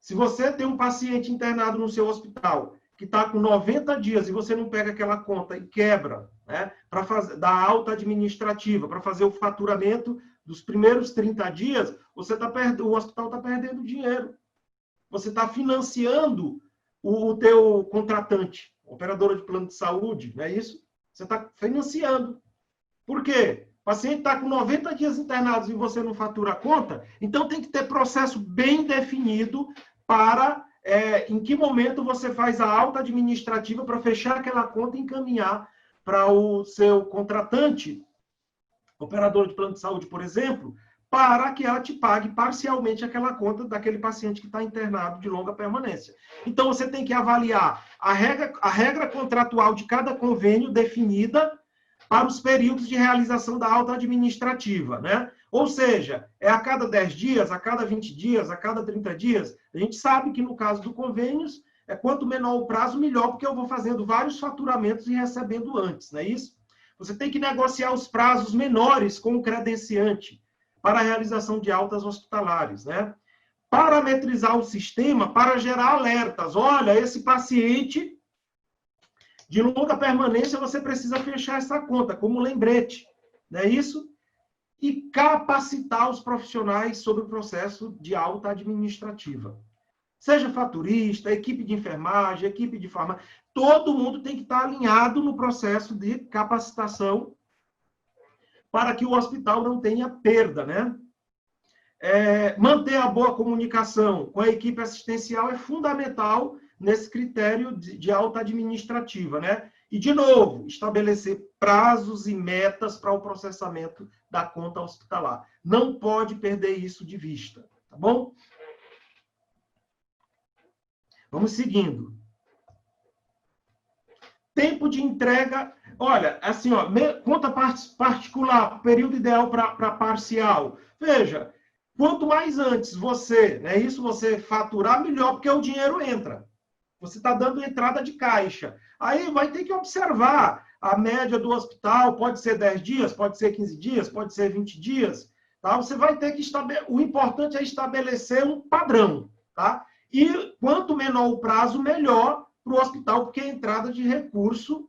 se você tem um paciente internado no seu hospital que está com 90 dias e você não pega aquela conta e quebra, né, para fazer da alta administrativa, para fazer o faturamento dos primeiros 30 dias, o hospital está perdendo dinheiro. Você está financiando o teu contratante, operadora de plano de saúde, não é isso? Você está financiando. Por quê? O paciente está com 90 dias internados e você não fatura a conta, então tem que ter processo bem definido para em que momento você faz a alta administrativa para fechar aquela conta e encaminhar para o seu contratante, operador de plano de saúde, por exemplo, para que ela te pague parcialmente aquela conta daquele paciente que está internado de longa permanência. Então, você tem que avaliar a regra contratual de cada convênio definida para os períodos de realização da alta administrativa, né? Ou seja, é a cada 10 dias, a cada 20 dias, a cada 30 dias. A gente sabe que no caso do convênios, quanto menor o prazo, melhor, porque eu vou fazendo vários faturamentos e recebendo antes, não é isso? Você tem que negociar os prazos menores com o credenciante para a realização de altas hospitalares, né? Parametrizar o sistema para gerar alertas. Olha, esse paciente de longa permanência, você precisa fechar essa conta, como lembrete, não é isso? E capacitar os profissionais sobre o processo de alta administrativa. Seja faturista, equipe de enfermagem, equipe de farmácia, todo mundo tem que estar alinhado no processo de capacitação para que o hospital não tenha perda, né? Manter a boa comunicação com a equipe assistencial é fundamental nesse critério de alta administrativa, né? E, de novo, estabelecer prazos e metas para o processamento da conta hospitalar. Não pode perder isso de vista, tá bom? Vamos seguindo. Tempo de entrega. Olha, assim, ó, conta particular, período ideal para parcial. Veja, quanto mais antes você, né, isso você faturar, melhor, porque o dinheiro entra. Você está dando entrada de caixa. Aí vai ter que observar a média do hospital, pode ser 10 dias, pode ser 15 dias, pode ser 20 dias. Tá? Você vai ter que estabelecer. O importante é estabelecer um padrão. Tá? E quanto menor o prazo, melhor para o hospital, porque a entrada de recurso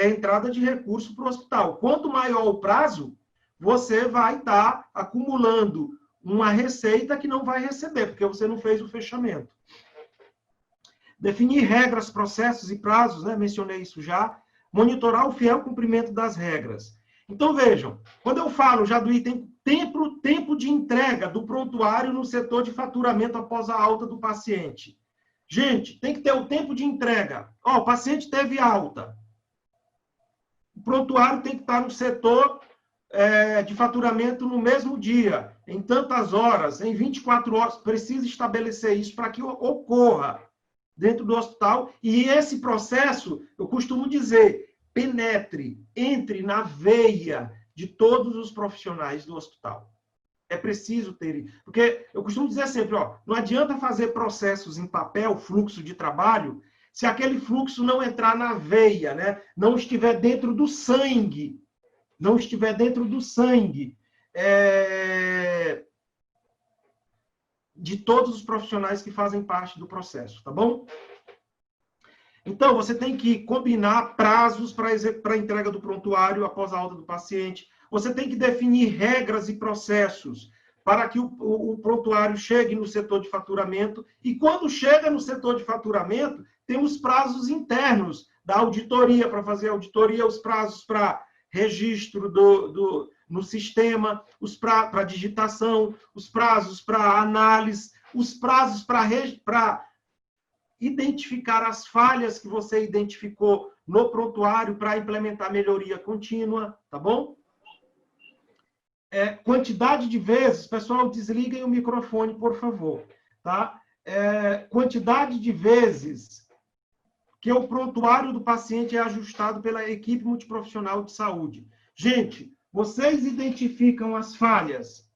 entrada de recurso para o hospital. Quanto maior o prazo, você vai estar acumulando uma receita que não vai receber, porque você não fez o fechamento. Definir regras, processos e prazos, né? Mencionei isso já. Monitorar o fiel cumprimento das regras. Então, vejam, quando eu falo já do item tempo de entrega do prontuário no setor de faturamento após a alta do paciente. Gente, tem que ter o tempo de entrega. Ó, o paciente teve alta. O prontuário tem que estar no setor de faturamento no mesmo dia, em tantas horas, em 24 horas. Precisa estabelecer isso para que ocorra dentro do hospital. E esse processo, eu costumo dizer, penetre, entre na veia de todos os profissionais do hospital. É preciso ter... Porque eu costumo dizer sempre, ó, não adianta fazer processos em papel, fluxo de trabalho, se aquele fluxo não entrar na veia, né? Não estiver dentro do sangue. Não estiver dentro do sangue de todos os profissionais que fazem parte do processo, tá bom? Então, você tem que combinar prazos para a entrega do prontuário após a alta do paciente. Você tem que definir regras e processos para que o prontuário chegue no setor de faturamento. E quando chega no setor de faturamento, tem os prazos internos da auditoria, para fazer auditoria, os prazos para registro no sistema, os para digitação, os prazos para análise, os prazos para identificar as falhas que você identificou no prontuário para implementar melhoria contínua, tá bom? Quantidade de vezes, pessoal, desliguem o microfone, por favor, tá? Quantidade de vezes que o prontuário do paciente é ajustado pela equipe multiprofissional de saúde. Gente, vocês identificam as falhas?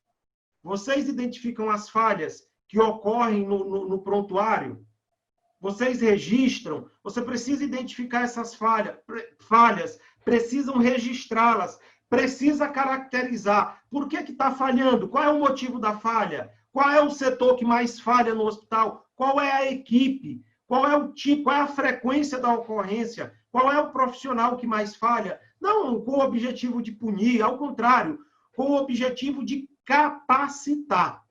Vocês identificam as falhas que ocorrem no prontuário? Vocês registram? Você precisa identificar essas falhas, precisam registrá-las, precisa caracterizar. Por que está falhando? Qual é o motivo da falha? Qual é o setor que mais falha no hospital? Qual é a equipe? Qual é o tipo? Qual é a frequência da ocorrência? Qual é o profissional que mais falha? Não com o objetivo de punir, ao contrário, com o objetivo de capacitar.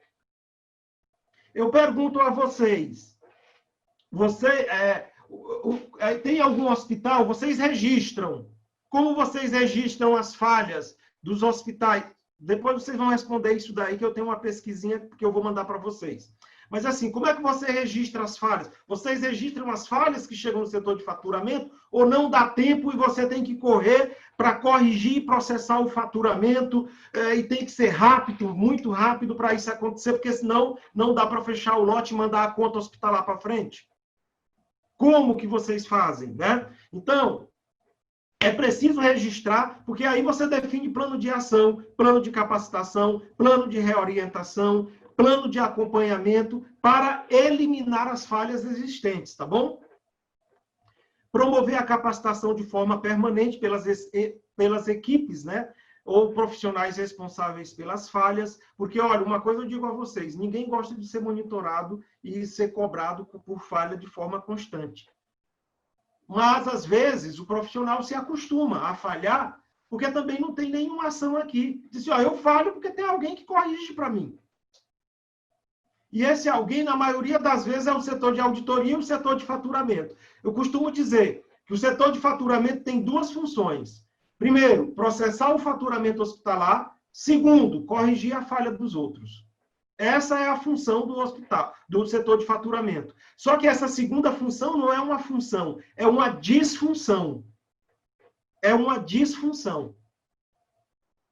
Eu pergunto a vocês, tem algum hospital? Vocês registram? Como vocês registram as falhas dos hospitais? Depois vocês vão responder isso daí, que eu tenho uma pesquisinha que eu vou mandar para vocês. Mas assim, como é que você registra as falhas? Vocês registram as falhas que chegam no setor de faturamento ou não dá tempo e você tem que correr para corrigir e processar o faturamento e tem que ser rápido, muito rápido para isso acontecer, porque senão não dá para fechar o lote e mandar a conta hospitalar para frente? Como que vocês fazem, né? Então, é preciso registrar, porque aí você define plano de ação, plano de capacitação, plano de reorientação, plano de acompanhamento para eliminar as falhas existentes, tá bom? Promover a capacitação de forma permanente pelas equipes, né? Ou profissionais responsáveis pelas falhas, porque, olha, uma coisa eu digo a vocês, ninguém gosta de ser monitorado e ser cobrado por falha de forma constante. Mas, às vezes, o profissional se acostuma a falhar, porque também não tem nenhuma ação aqui. Diz assim, ó, eu falho porque tem alguém que corrige para mim. E esse alguém, na maioria das vezes, é o setor de auditoria e o setor de faturamento. Eu costumo dizer que o setor de faturamento tem duas funções. Primeiro, processar o faturamento hospitalar. Segundo, corrigir a falha dos outros. Essa é a função do hospital, do setor de faturamento. Só que essa segunda função não é uma função, é uma disfunção. É uma disfunção.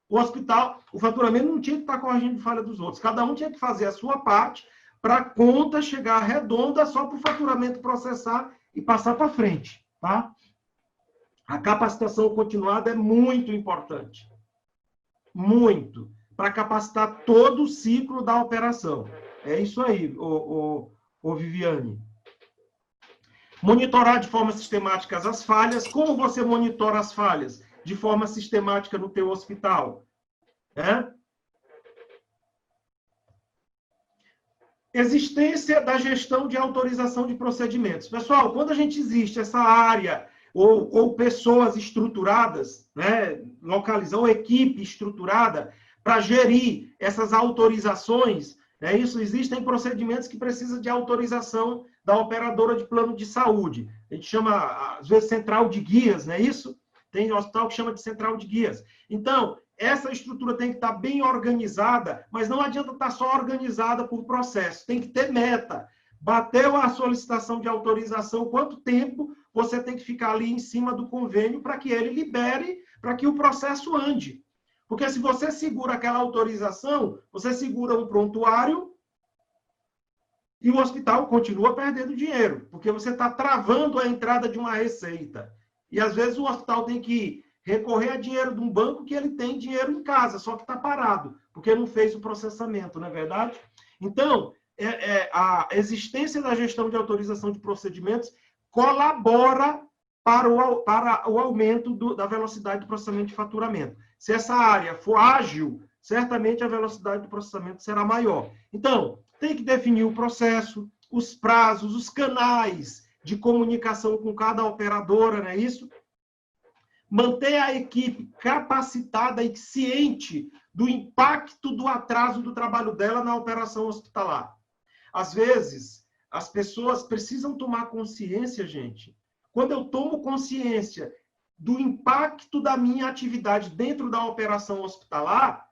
O hospital, o faturamento não tinha que estar corrigindo a falha dos outros. Cada um tinha que fazer a sua parte para a conta chegar redonda só para o faturamento processar e passar para frente. Tá? A capacitação continuada é muito importante. Muito. Para capacitar todo o ciclo da operação. É isso aí, Viviane. Monitorar de forma sistemática as falhas. Como você monitora as falhas? De forma sistemática no teu hospital. Existência da gestão de autorização de procedimentos. Pessoal, quando a gente existe essa área ou pessoas estruturadas, né, localizam equipe estruturada para gerir essas autorizações, né, isso, existem procedimentos que precisam de autorização da operadora de plano de saúde. A gente chama, às vezes, central de guias, não é isso? Tem hospital que chama de central de guias. Então, essa estrutura tem que estar bem organizada, mas não adianta estar só organizada por processo. Tem que ter meta. Bateu a solicitação de autorização, quanto tempo você tem que ficar ali em cima do convênio para que ele libere, para que o processo ande. Porque se você segura aquela autorização, você segura um prontuário e o hospital continua perdendo dinheiro, porque você está travando a entrada de uma receita. E, às vezes, o hospital tem que recorrer a dinheiro de um banco que ele tem dinheiro em casa, só que está parado, porque não fez o processamento, não é verdade? Então, a existência da gestão de autorização de procedimentos colabora para o aumento da velocidade do processamento de faturamento. Se essa área for ágil, certamente a velocidade do processamento será maior. Então, tem que definir o processo, os prazos, os canais de comunicação com cada operadora, não é isso? Manter a equipe capacitada e ciente do impacto do atraso do trabalho dela na operação hospitalar. Às vezes, as pessoas precisam tomar consciência, gente. Quando eu tomo consciência do impacto da minha atividade dentro da operação hospitalar,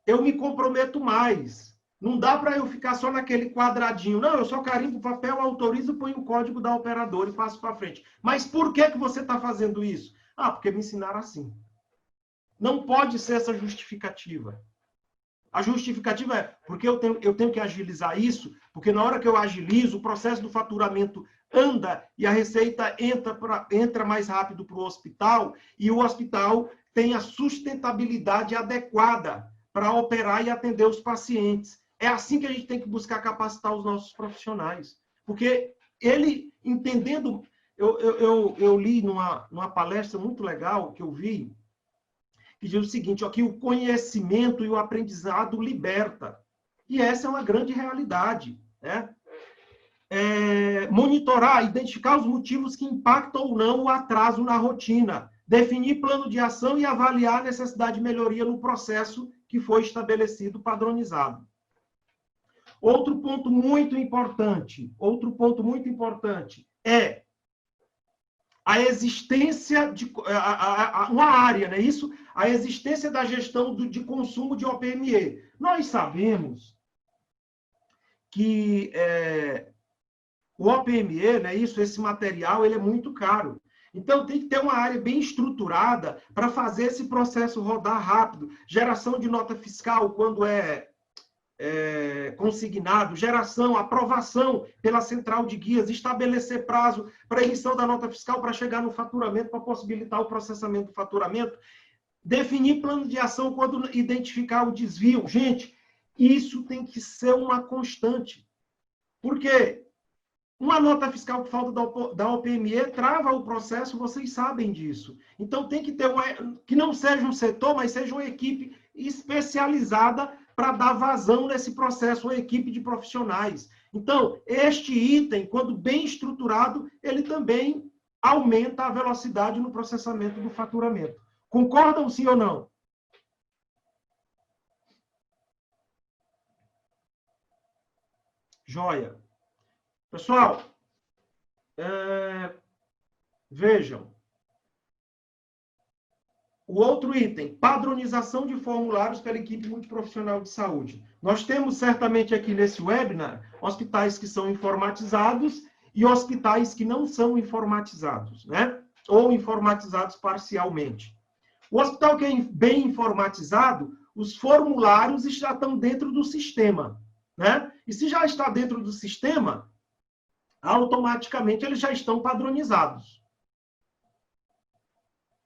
eu me comprometo mais. Não dá para eu ficar só naquele quadradinho. Não, eu só carimbo o papel, autorizo, ponho o código da operadora e passo para frente. Mas por que você está fazendo isso? Ah, porque me ensinaram assim. Não pode ser essa justificativa. A justificativa é porque eu tenho que agilizar isso, porque na hora que eu agilizo, o processo do faturamento anda e a receita entra mais rápido para o hospital e o hospital tem a sustentabilidade adequada para operar e atender os pacientes. É assim que a gente tem que buscar capacitar os nossos profissionais. Porque ele, entendendo... Eu li numa palestra muito legal que eu vi, que diz o seguinte, ó, que o conhecimento e o aprendizado liberta. E essa é uma grande realidade, né? Monitorar, identificar os motivos que impactam ou não o atraso na rotina, definir plano de ação e avaliar a necessidade de melhoria no processo que foi estabelecido, padronizado. Outro ponto muito importante é a existência de uma área, né? Isso, a existência da gestão de consumo de OPME. Nós sabemos que o OPME, né, esse material, ele é muito caro. Então, tem que ter uma área bem estruturada para fazer esse processo rodar rápido. Geração de nota fiscal, quando consignado, geração, aprovação pela central de guias, estabelecer prazo para emissão da nota fiscal para chegar no faturamento, para possibilitar o processamento do faturamento, definir plano de ação quando identificar o desvio. Gente, isso tem que ser uma constante. Por quê? Uma nota fiscal que falta da OPME trava o processo, vocês sabem disso. Então, tem que ter que não seja um setor, mas seja uma equipe especializada para dar vazão nesse processo, uma equipe de profissionais. Então, este item, quando bem estruturado, ele também aumenta a velocidade no processamento do faturamento. Concordam, sim ou não? Joia. Pessoal, vejam. O outro item, padronização de formulários pela equipe multiprofissional de saúde. Nós temos certamente aqui nesse webinar hospitais que são informatizados e hospitais que não são informatizados, né? Ou informatizados parcialmente. O hospital que é bem informatizado, os formulários já estão dentro do sistema, né? E se já está dentro do sistema, automaticamente eles já estão padronizados.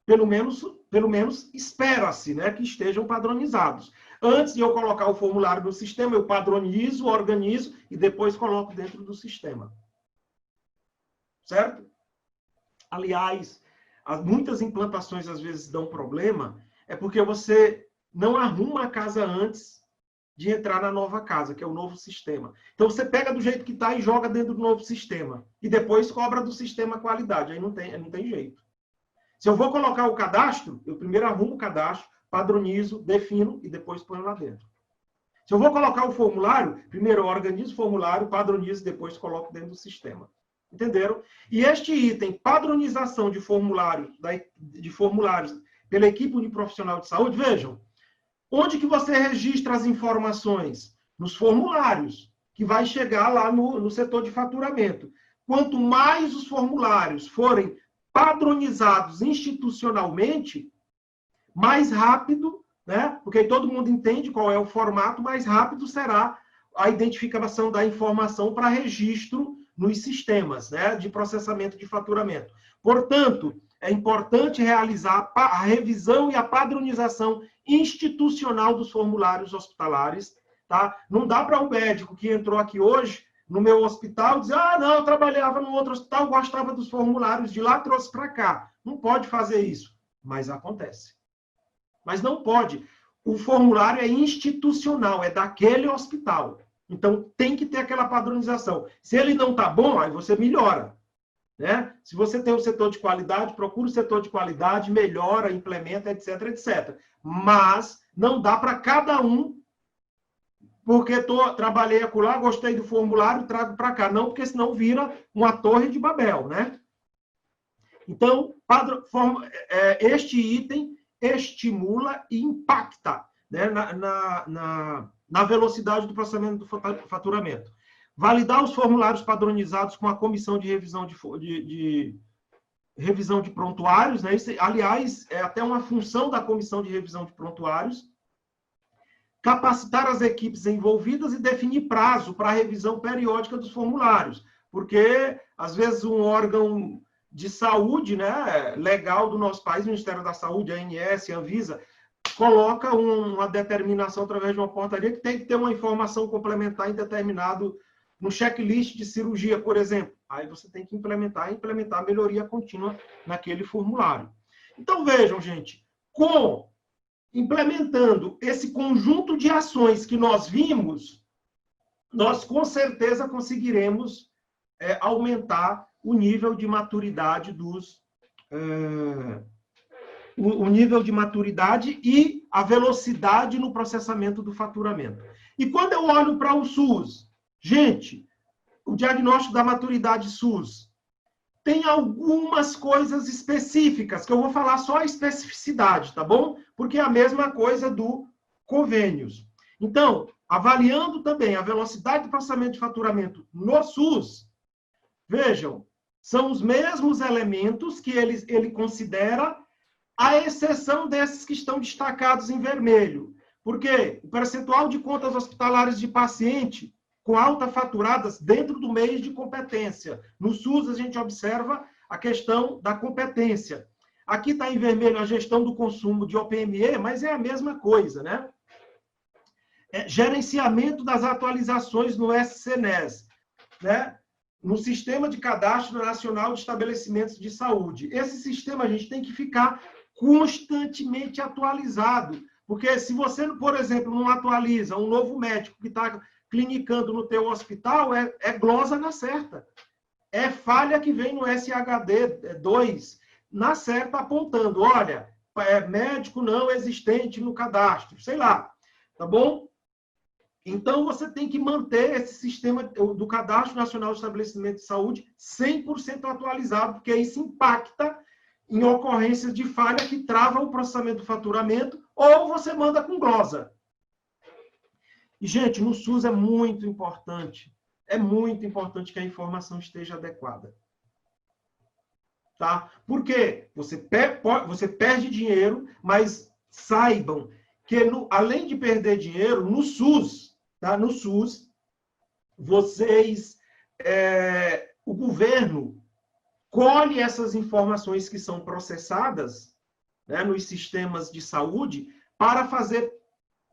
Pelo menos espera-se, né, que estejam padronizados. Antes de eu colocar o formulário no sistema, eu padronizo, organizo e depois coloco dentro do sistema. Certo? Aliás, muitas implantações às vezes dão problema, é porque você não arruma a casa antes de entrar na nova casa, que é o novo sistema. Então, você pega do jeito que está e joga dentro do novo sistema. E depois cobra do sistema a qualidade. Aí não tem jeito. Se eu vou colocar o cadastro, eu primeiro arrumo o cadastro, padronizo, defino e depois ponho lá dentro. Se eu vou colocar o formulário, primeiro eu organizo o formulário, padronizo e depois coloco dentro do sistema. Entenderam? E este item, padronização de formulários pela equipe uniprofissional de saúde, vejam, onde que você registra as informações? Nos formulários, que vai chegar lá no setor de faturamento. Quanto mais os formulários forem padronizados institucionalmente, mais rápido, né? Porque aí todo mundo entende qual é o formato, mais rápido será a identificação da informação para registro nos sistemas, né, de processamento de faturamento. Portanto, é importante realizar a revisão e a padronização institucional dos formulários hospitalares. Tá? Não dá para um médico que entrou aqui hoje no meu hospital dizer, não, eu trabalhava no outro hospital, gostava dos formulários de lá, trouxe para cá. Não pode fazer isso, mas acontece. Mas não pode. O formulário é institucional, é daquele hospital. Então, tem que ter aquela padronização. Se ele não está bom, aí você melhora. Né? Se você tem o setor de qualidade, procura o setor de qualidade, melhora, implementa, etc, etc. Mas não dá para cada um, porque trabalhei acolá, gostei do formulário, trago para cá. Não, porque senão vira uma torre de Babel. Né? Então, este item estimula e impacta, né, na velocidade do processamento do faturamento. Validar os formulários padronizados com a comissão de revisão revisão de prontuários. Né? Isso, aliás, é até uma função da comissão de revisão de prontuários. Capacitar as equipes envolvidas e definir prazo para a revisão periódica dos formulários. porque, às vezes, um órgão de saúde, né, legal do nosso país, o Ministério da Saúde, a ANS, a Anvisa, coloca uma determinação através de uma portaria que tem que ter uma informação complementar em determinado, no checklist de cirurgia, por exemplo. Aí você tem que implementar a melhoria contínua naquele formulário. Então, vejam, gente, implementando esse conjunto de ações que nós vimos, nós com certeza conseguiremos aumentar o nível de maturidade o nível de maturidade e a velocidade no processamento do faturamento. E quando eu olho para o SUS, gente, o diagnóstico da maturidade SUS tem algumas coisas específicas, que eu vou falar só a especificidade, tá bom? Porque é a mesma coisa do convênios. Então, avaliando também a velocidade do processamento de faturamento no SUS, vejam, são os mesmos elementos que ele considera, à exceção desses que estão destacados em vermelho. Porque o percentual de contas hospitalares de paciente com alta faturadas dentro do mês de competência. No SUS, a gente observa a questão da competência. Aqui está em vermelho a gestão do consumo de OPME, mas é a mesma coisa, né? Gerenciamento das atualizações no SCNES, né? No Sistema de Cadastro Nacional de Estabelecimentos de Saúde. Esse sistema, a gente tem que ficar constantemente atualizado, porque se você, por exemplo, não atualiza um novo médico que está clinicando no teu hospital, é glosa na certa. É falha que vem no SHD-2 na certa apontando, olha, médico não existente no cadastro, sei lá, tá bom? Então, você tem que manter esse sistema do Cadastro Nacional de Estabelecimento de Saúde 100% atualizado, porque isso impacta em ocorrências de falha que travam o processamento do faturamento, ou você manda com glosa. E, gente, no SUS é muito importante que a informação esteja adequada. Tá? Por quê? Você perde dinheiro, mas saibam que, além de perder dinheiro, no SUS, tá? No SUS, o governo colhe essas informações que são processadas, né, nos sistemas de saúde para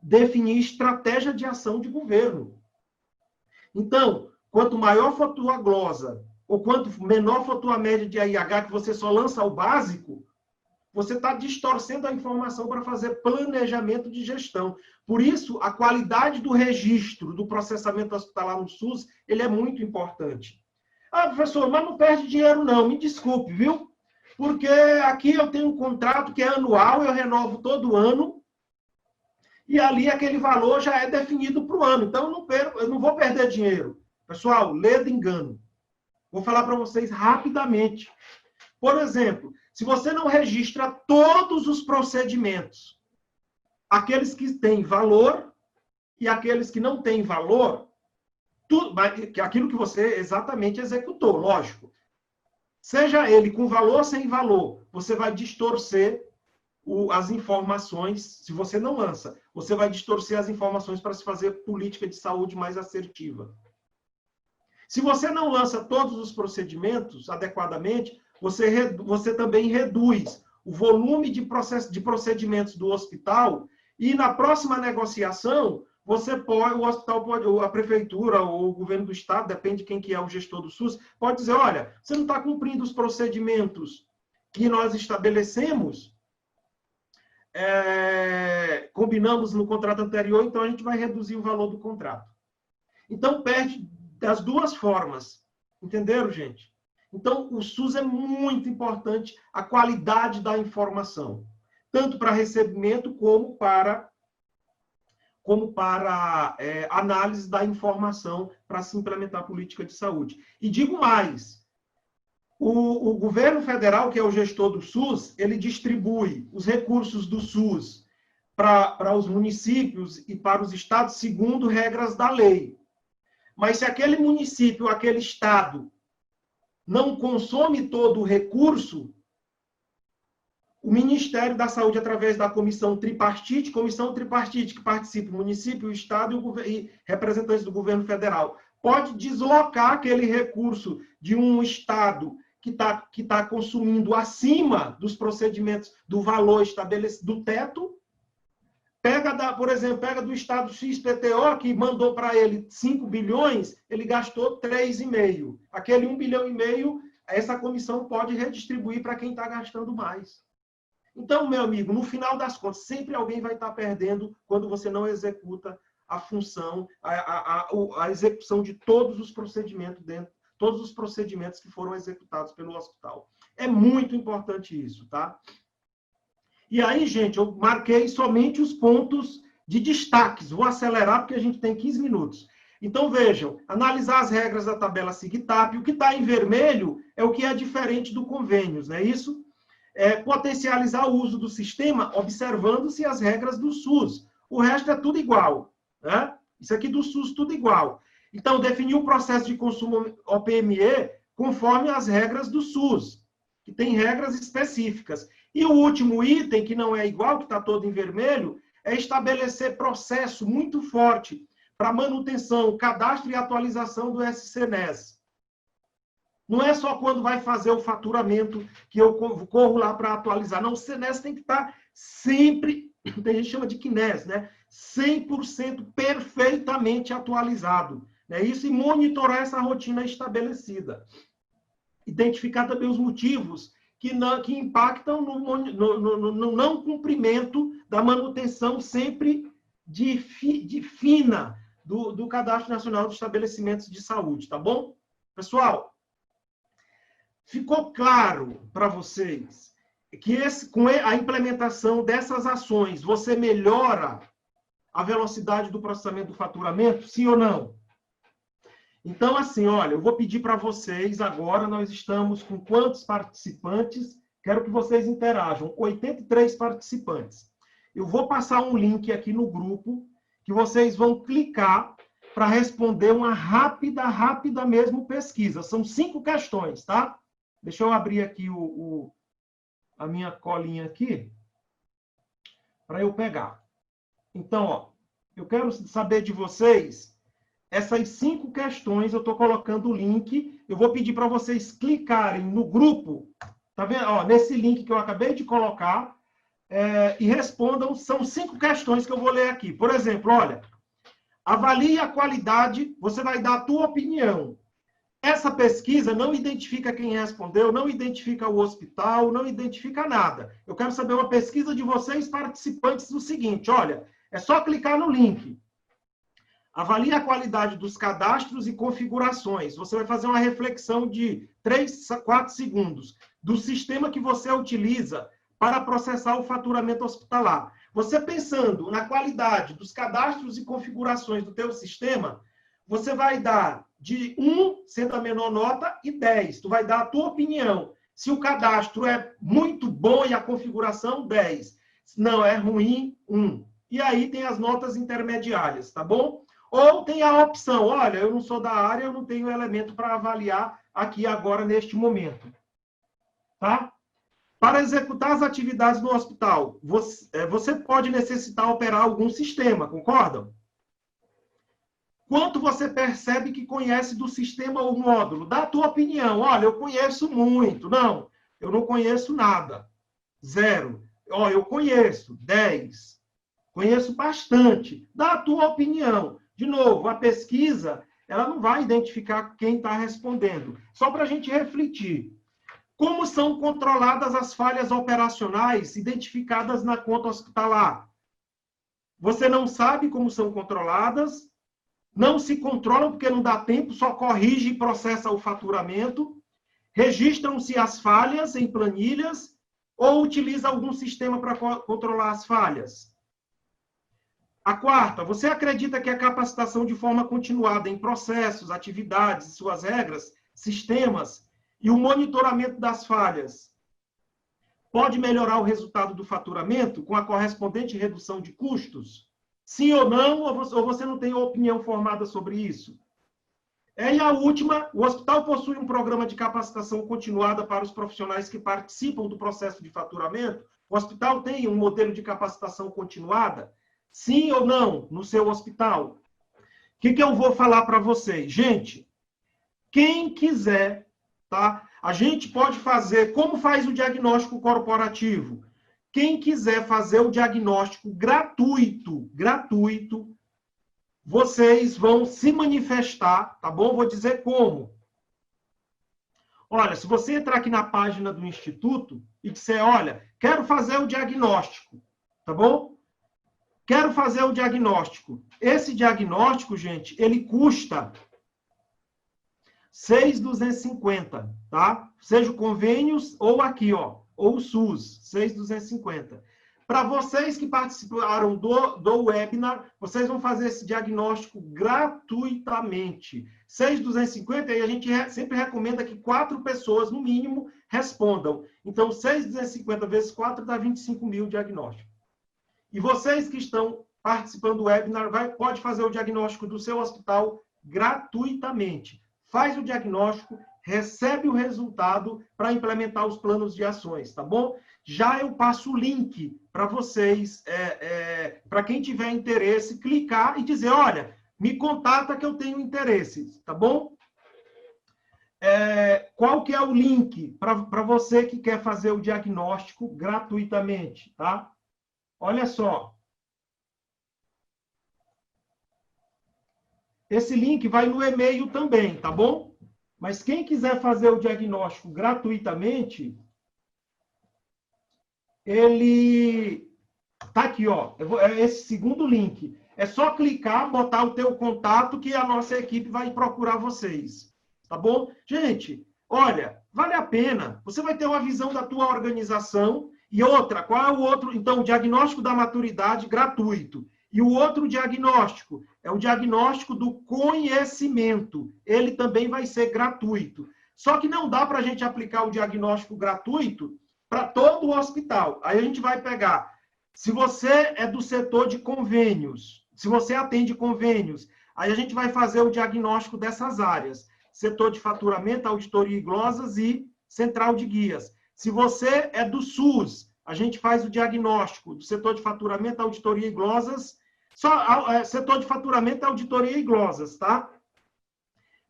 definir estratégia de ação de governo. Então, quanto maior for a tua glosa, ou quanto menor for a tua média de AIH, que você só lança o básico, você está distorcendo a informação para fazer planejamento de gestão. Por isso, a qualidade do registro do processamento hospitalar no SUS, ele é muito importante. Ah, professor, mas não perde dinheiro não, me desculpe, viu? Porque aqui eu tenho um contrato que é anual, eu renovo todo ano, e ali aquele valor já é definido para o ano. Então, eu não vou perder dinheiro. Pessoal, ledo engano. Vou falar para vocês rapidamente. Por exemplo, se você não registra todos os procedimentos, aqueles que têm valor e aqueles que não têm valor, aquilo que você exatamente executou, lógico. Seja ele com valor ou sem valor, você vai distorcer as informações, se você não lança, você vai distorcer as informações para se fazer política de saúde mais assertiva. Se você não lança todos os procedimentos adequadamente, você também reduz o volume de procedimentos do hospital e na próxima negociação, o hospital pode, ou a prefeitura, ou o governo do estado, depende de quem que é o gestor do SUS, pode dizer, olha, você não está cumprindo os procedimentos que nós estabelecemos, combinamos no contrato anterior, então a gente vai reduzir o valor do contrato. Então, perde das duas formas. Entenderam, gente? Então, o SUS é muito importante, a qualidade da informação, tanto para recebimento como para análise da informação para se implementar a política de saúde. E digo mais, o governo federal, que é o gestor do SUS, ele distribui os recursos do SUS para os municípios e para os estados segundo regras da lei. Mas se aquele município, aquele estado, não consome todo o recurso, o Ministério da Saúde, através da comissão tripartite que participa o município, o estado e representantes do governo federal, pode deslocar aquele recurso de um estado que tá consumindo acima dos procedimentos do valor estabelecido, do teto. Por exemplo, pega do estado XPTO, que mandou para ele 5 bilhões, ele gastou 3,5. Aquele 1,5 bilhão, essa comissão pode redistribuir para quem está gastando mais. Então, meu amigo, no final das contas, sempre alguém vai estar perdendo quando você não executa a função, a execução de todos os procedimentos todos os procedimentos que foram executados pelo hospital. É muito importante isso, tá? E aí, gente, eu marquei somente os pontos de destaques. Vou acelerar porque a gente tem 15 minutos. Então, vejam, analisar as regras da tabela SIGTAP. O que está em vermelho é o que é diferente do convênios, não é isso? Potencializar o uso do sistema, observando-se as regras do SUS. O resto é tudo igual, né? Isso aqui do SUS, tudo igual. Então, definir o processo de consumo OPME conforme as regras do SUS, que tem regras específicas. E o último item, que não é igual, que está todo em vermelho, é estabelecer processo muito forte para manutenção, cadastro e atualização do SCNES. Não é só quando vai fazer o faturamento que eu corro lá para atualizar. Não, o SCNES tem que estar sempre, a gente chama de CNES, né? 100% perfeitamente atualizado. É isso, e monitorar essa rotina estabelecida. Identificar também os motivos que impactam no não cumprimento da manutenção sempre fina do Cadastro Nacional de Estabelecimentos de Saúde, tá bom? Pessoal, ficou claro para vocês que com a implementação dessas ações, você melhora a velocidade do processamento do faturamento, sim ou não? Então, assim, olha, eu vou pedir para vocês agora, nós estamos com quantos participantes? Quero que vocês interajam. 83 participantes. Eu vou passar um link aqui no grupo, que vocês vão clicar para responder uma rápida mesmo pesquisa. São 5 questões, tá? Deixa eu abrir aqui a minha colinha aqui, para eu pegar. Então, ó, eu quero saber de vocês... Essas 5 questões, eu estou colocando o link. Eu vou pedir para vocês clicarem no grupo, tá vendo? Ó, nesse link que eu acabei de colocar, e respondam. São 5 questões que eu vou ler aqui. Por exemplo, olha, avalie a qualidade, você vai dar a tua opinião. Essa pesquisa não identifica quem respondeu, não identifica o hospital, não identifica nada. Eu quero saber uma pesquisa de vocês, participantes, do seguinte, olha, é só clicar no link. Avalie a qualidade dos cadastros e configurações. Você vai fazer uma reflexão de 3 a 4 segundos do sistema que você utiliza para processar o faturamento hospitalar. Você pensando na qualidade dos cadastros e configurações do teu sistema, você vai dar de 1, sendo a menor nota, e 10. Tu vai dar a tua opinião. Se o cadastro é muito bom e a configuração, 10. Se não, é ruim, 1. E aí tem as notas intermediárias, tá bom? Ou tem a opção, olha, eu não sou da área, eu não tenho elemento para avaliar aqui agora, neste momento. Tá? Para executar as atividades no hospital, você pode necessitar operar algum sistema, concordam? Quanto você percebe que conhece do sistema ou módulo? Dá a tua opinião. Olha, eu conheço muito. Não, eu não conheço nada. 0. Ó, eu conheço. 10. Conheço bastante. Dá a tua opinião. De novo, a pesquisa, ela não vai identificar quem está respondendo. Só para a gente refletir. Como são controladas as falhas operacionais identificadas na conta hospitalar? Você não sabe como são controladas, não se controlam porque não dá tempo, só corrige e processa o faturamento, registram-se as falhas em planilhas ou utiliza algum sistema para controlar as falhas? A quarta, você acredita que a capacitação de forma continuada em processos, atividades, suas regras, sistemas e o monitoramento das falhas pode melhorar o resultado do faturamento com a correspondente redução de custos? Sim ou não? Ou você não tem opinião formada sobre isso? E a última, o hospital possui um programa de capacitação continuada para os profissionais que participam do processo de faturamento? O hospital tem um modelo de capacitação continuada? Sim ou não, no seu hospital? que eu vou falar para vocês? Gente, quem quiser, tá? A gente pode fazer, como faz o diagnóstico corporativo? Quem quiser fazer o diagnóstico gratuito, vocês vão se manifestar, tá bom? Vou dizer como. Olha, se você entrar aqui na página do Instituto e disser, olha, quero fazer o diagnóstico, tá bom? Quero fazer o diagnóstico. Esse diagnóstico, gente, ele custa 6.250, tá? Seja o convênios ou aqui, ó, ou o SUS, 6.250. Para vocês que participaram do webinar, vocês vão fazer esse diagnóstico gratuitamente. 6.250, e a gente sempre recomenda que 4 pessoas, no mínimo, respondam. Então, 6.250 vezes 4 dá 25 mil diagnóstico. E vocês que estão participando do webinar, pode fazer o diagnóstico do seu hospital gratuitamente. Faz o diagnóstico, recebe o resultado para implementar os planos de ações, tá bom? Já eu passo o link para vocês, para quem tiver interesse, clicar e dizer, olha, me contata que eu tenho interesse, tá bom? Qual que é o link para você que quer fazer o diagnóstico gratuitamente, tá? Olha só. Esse link vai no e-mail também, tá bom? Mas quem quiser fazer o diagnóstico gratuitamente, ele tá aqui, ó. É esse segundo link. É só clicar, botar o teu contato que a nossa equipe vai procurar vocês. Tá bom? Gente, olha, vale a pena. Você vai ter uma visão da tua organização e outra, qual é o outro? Então, o diagnóstico da maturidade gratuito. E o outro diagnóstico é o diagnóstico do conhecimento. Ele também vai ser gratuito. Só que não dá para a gente aplicar o diagnóstico gratuito para todo o hospital. Aí a gente vai pegar, se você é do setor de convênios, se você atende convênios, aí a gente vai fazer o diagnóstico dessas áreas. Setor de faturamento, auditoria e glosas e central de guias. Se você é do SUS, a gente faz o diagnóstico do setor de faturamento, auditoria e glosas, setor de faturamento, auditoria e glosas, tá?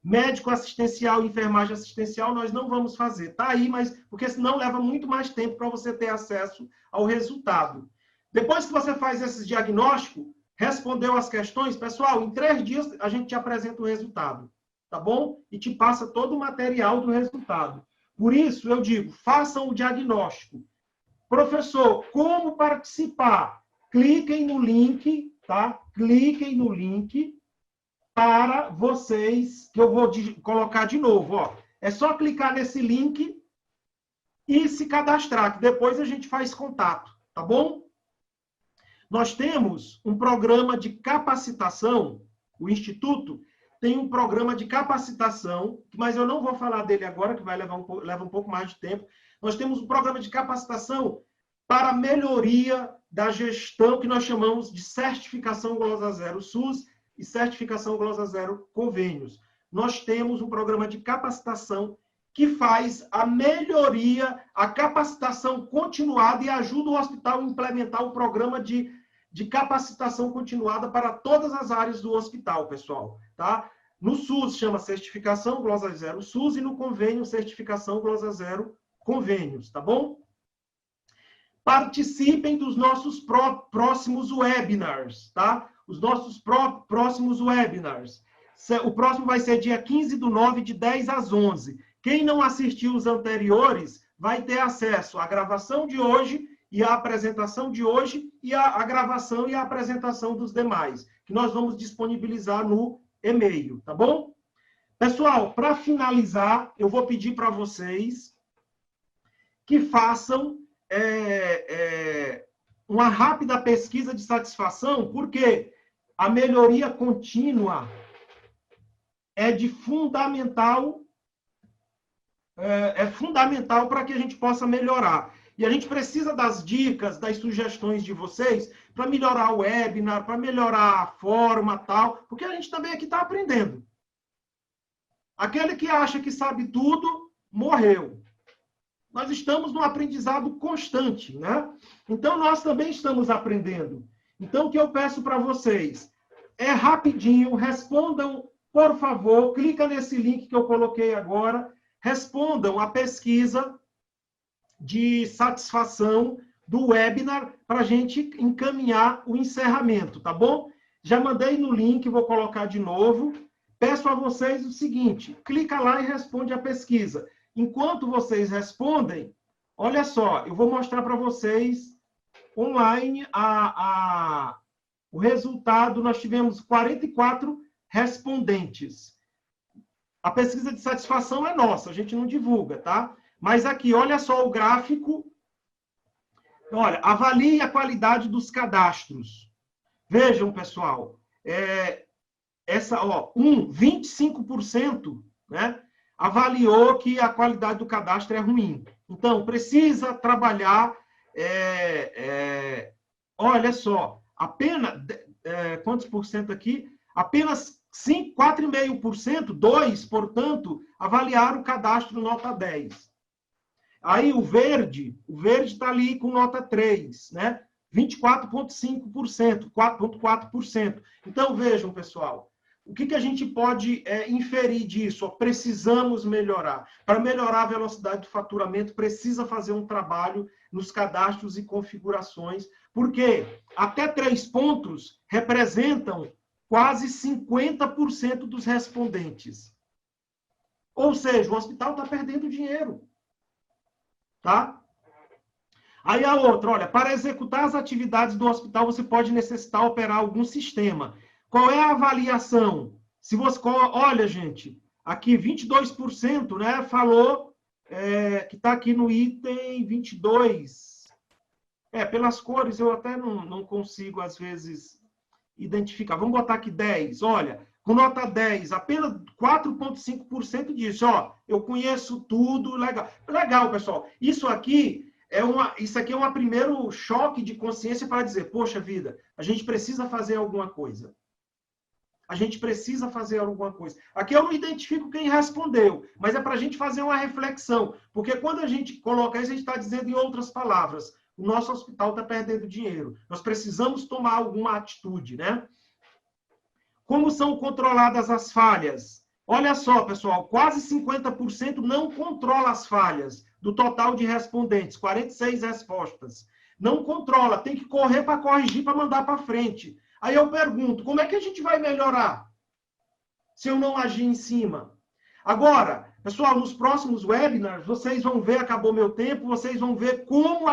Médico assistencial e enfermagem assistencial nós não vamos fazer. Tá aí, mas porque senão leva muito mais tempo para você ter acesso ao resultado. Depois que você faz esse diagnóstico, respondeu as questões, pessoal, em 3 dias a gente te apresenta o resultado, tá bom? E te passa todo o material do resultado. Por isso, eu digo, façam o diagnóstico. Professor, como participar? Cliquem no link, tá? Cliquem no link para vocês, que eu vou colocar de novo, ó. É só clicar nesse link e se cadastrar, que depois a gente faz contato, tá bom? Nós temos um programa de capacitação, o Instituto tem um programa de capacitação, mas eu não vou falar dele agora, que vai leva um pouco mais de tempo. Nós temos um programa de capacitação para melhoria da gestão, que nós chamamos de certificação Glosa Zero SUS e certificação Glosa Zero Convênios. Nós temos um programa de capacitação que faz a melhoria, a capacitação continuada e ajuda o hospital a implementar o programa de capacitação continuada para todas as áreas do hospital, pessoal, tá? No SUS chama certificação Glosa Zero SUS e no convênio certificação Glosa Zero Convênios, tá bom? Participem dos nossos próximos webinars, tá? Os nossos próximos webinars. O próximo vai ser dia 15/9, de 10 às 11. Quem não assistiu os anteriores vai ter acesso à gravação de hoje e à apresentação de hoje e a gravação e a apresentação dos demais, que nós vamos disponibilizar no e-mail, tá bom? Pessoal, para finalizar, eu vou pedir para vocês que façam uma rápida pesquisa de satisfação, porque a melhoria contínua é fundamental para que a gente possa melhorar. E a gente precisa das dicas, das sugestões de vocês para melhorar o webinar, para melhorar a forma, tal, porque a gente também aqui está aprendendo. Aquele que acha que sabe tudo, morreu. Nós estamos num aprendizado constante, né? Então, nós também estamos aprendendo. Então, o que eu peço para vocês? É rapidinho, respondam, por favor, clica nesse link que eu coloquei agora, respondam a pesquisa de satisfação do webinar para a gente encaminhar o encerramento, tá bom? Já mandei no link, vou colocar de novo. Peço a vocês o seguinte, clica lá e responde a pesquisa. Enquanto vocês respondem, olha só, eu vou mostrar para vocês online o resultado. Nós tivemos 44 respondentes. A pesquisa de satisfação é nossa, a gente não divulga, tá? Mas aqui, olha só o gráfico. Olha, avalie a qualidade dos cadastros. Vejam, pessoal, 25%, né, avaliou que a qualidade do cadastro é ruim. Então, precisa trabalhar, olha só, apenas, quantos por cento aqui? Apenas 4,5%, 2%, portanto, avaliaram o cadastro nota 10. Aí o verde está ali com nota 3, né? 24,5%, 4,4%. Então, vejam, pessoal, o que a gente pode inferir disso? Precisamos melhorar. Para melhorar a velocidade do faturamento, precisa fazer um trabalho nos cadastros e configurações, porque até 3 pontos representam quase 50% dos respondentes. Ou seja, o hospital está perdendo dinheiro. Tá? Aí a outra, olha, para executar as atividades do hospital, você pode necessitar operar algum sistema. Qual é a avaliação? Se você, olha, gente, aqui 22%, né, falou que está aqui no item 22. Pelas cores eu até não consigo, às vezes, identificar. Vamos botar aqui 10. Olha, com nota 10, apenas 4,5% disso. Eu conheço tudo, legal. Legal, pessoal. Isso aqui é um primeiro choque de consciência para dizer, poxa vida, a gente precisa fazer alguma coisa. A gente precisa fazer alguma coisa. Aqui eu não identifico quem respondeu, mas é para a gente fazer uma reflexão. Porque quando a gente coloca isso, a gente está dizendo em outras palavras, o nosso hospital está perdendo dinheiro. Nós precisamos tomar alguma atitude, né? Como são controladas as falhas? Olha só, pessoal, quase 50% não controla as falhas do total de respondentes, 46 respostas. Não controla, tem que correr para corrigir, para mandar para frente. Aí eu pergunto, como é que a gente vai melhorar se eu não agir em cima? Agora, pessoal, nos próximos webinars, vocês vão ver, acabou meu tempo, vocês vão ver como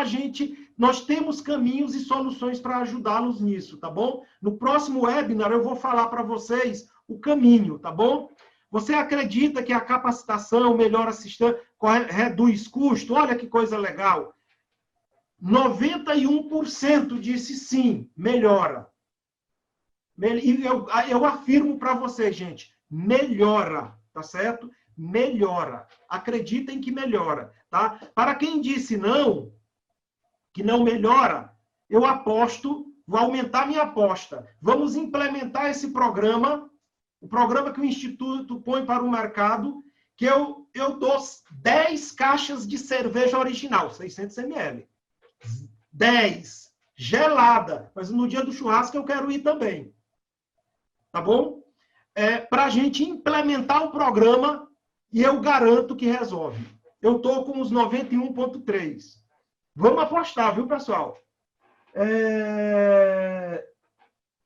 nós temos caminhos e soluções para ajudá-los nisso, tá bom? No próximo webinar eu vou falar para vocês o caminho, tá bom? Você acredita que a capacitação, melhor assistência, reduz custo? Olha que coisa legal. 91% disse sim, melhora. E eu afirmo para vocês, gente, melhora, tá certo? Melhora. Acreditem que melhora, tá? Para quem disse não, que não melhora, eu aposto, vou aumentar minha aposta. Vamos implementar esse programa, o programa que o Instituto põe para o mercado, que eu dou 10 caixas de cerveja original, 600 ml. 10, gelada. Mas no dia do churrasco eu quero ir também. Tá bom? Para a gente implementar o programa, e eu garanto que resolve. Eu estou com os 91,3. Vamos apostar, viu, pessoal?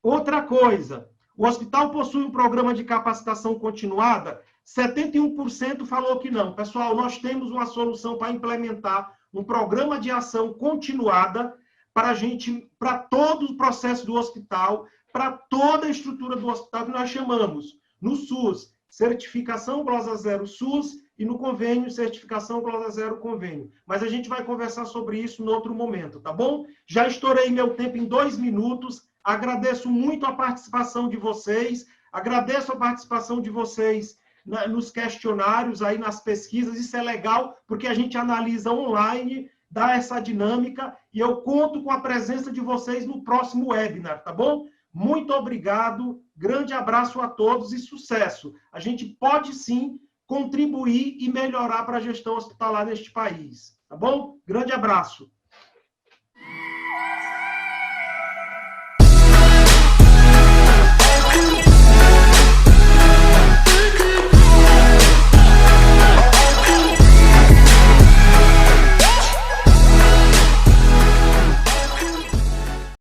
Outra coisa, o hospital possui um programa de capacitação continuada? 71% falou que não. Pessoal, nós temos uma solução para implementar um programa de ação continuada para todo o processo do hospital, para toda a estrutura do hospital, que nós chamamos, no SUS, certificação Glosa Zero SUS, e no convênio, certificação Glosa Zero convênio. Mas a gente vai conversar sobre isso em outro momento, tá bom? Já estourei meu tempo em 2 minutos, agradeço muito a participação de vocês, agradeço a participação de vocês nos questionários, aí nas pesquisas, isso é legal, porque a gente analisa online, dá essa dinâmica, e eu conto com a presença de vocês no próximo webinar, tá bom? Muito obrigado, grande abraço a todos e sucesso. A gente pode sim contribuir e melhorar para a gestão hospitalar neste país, tá bom? Grande abraço.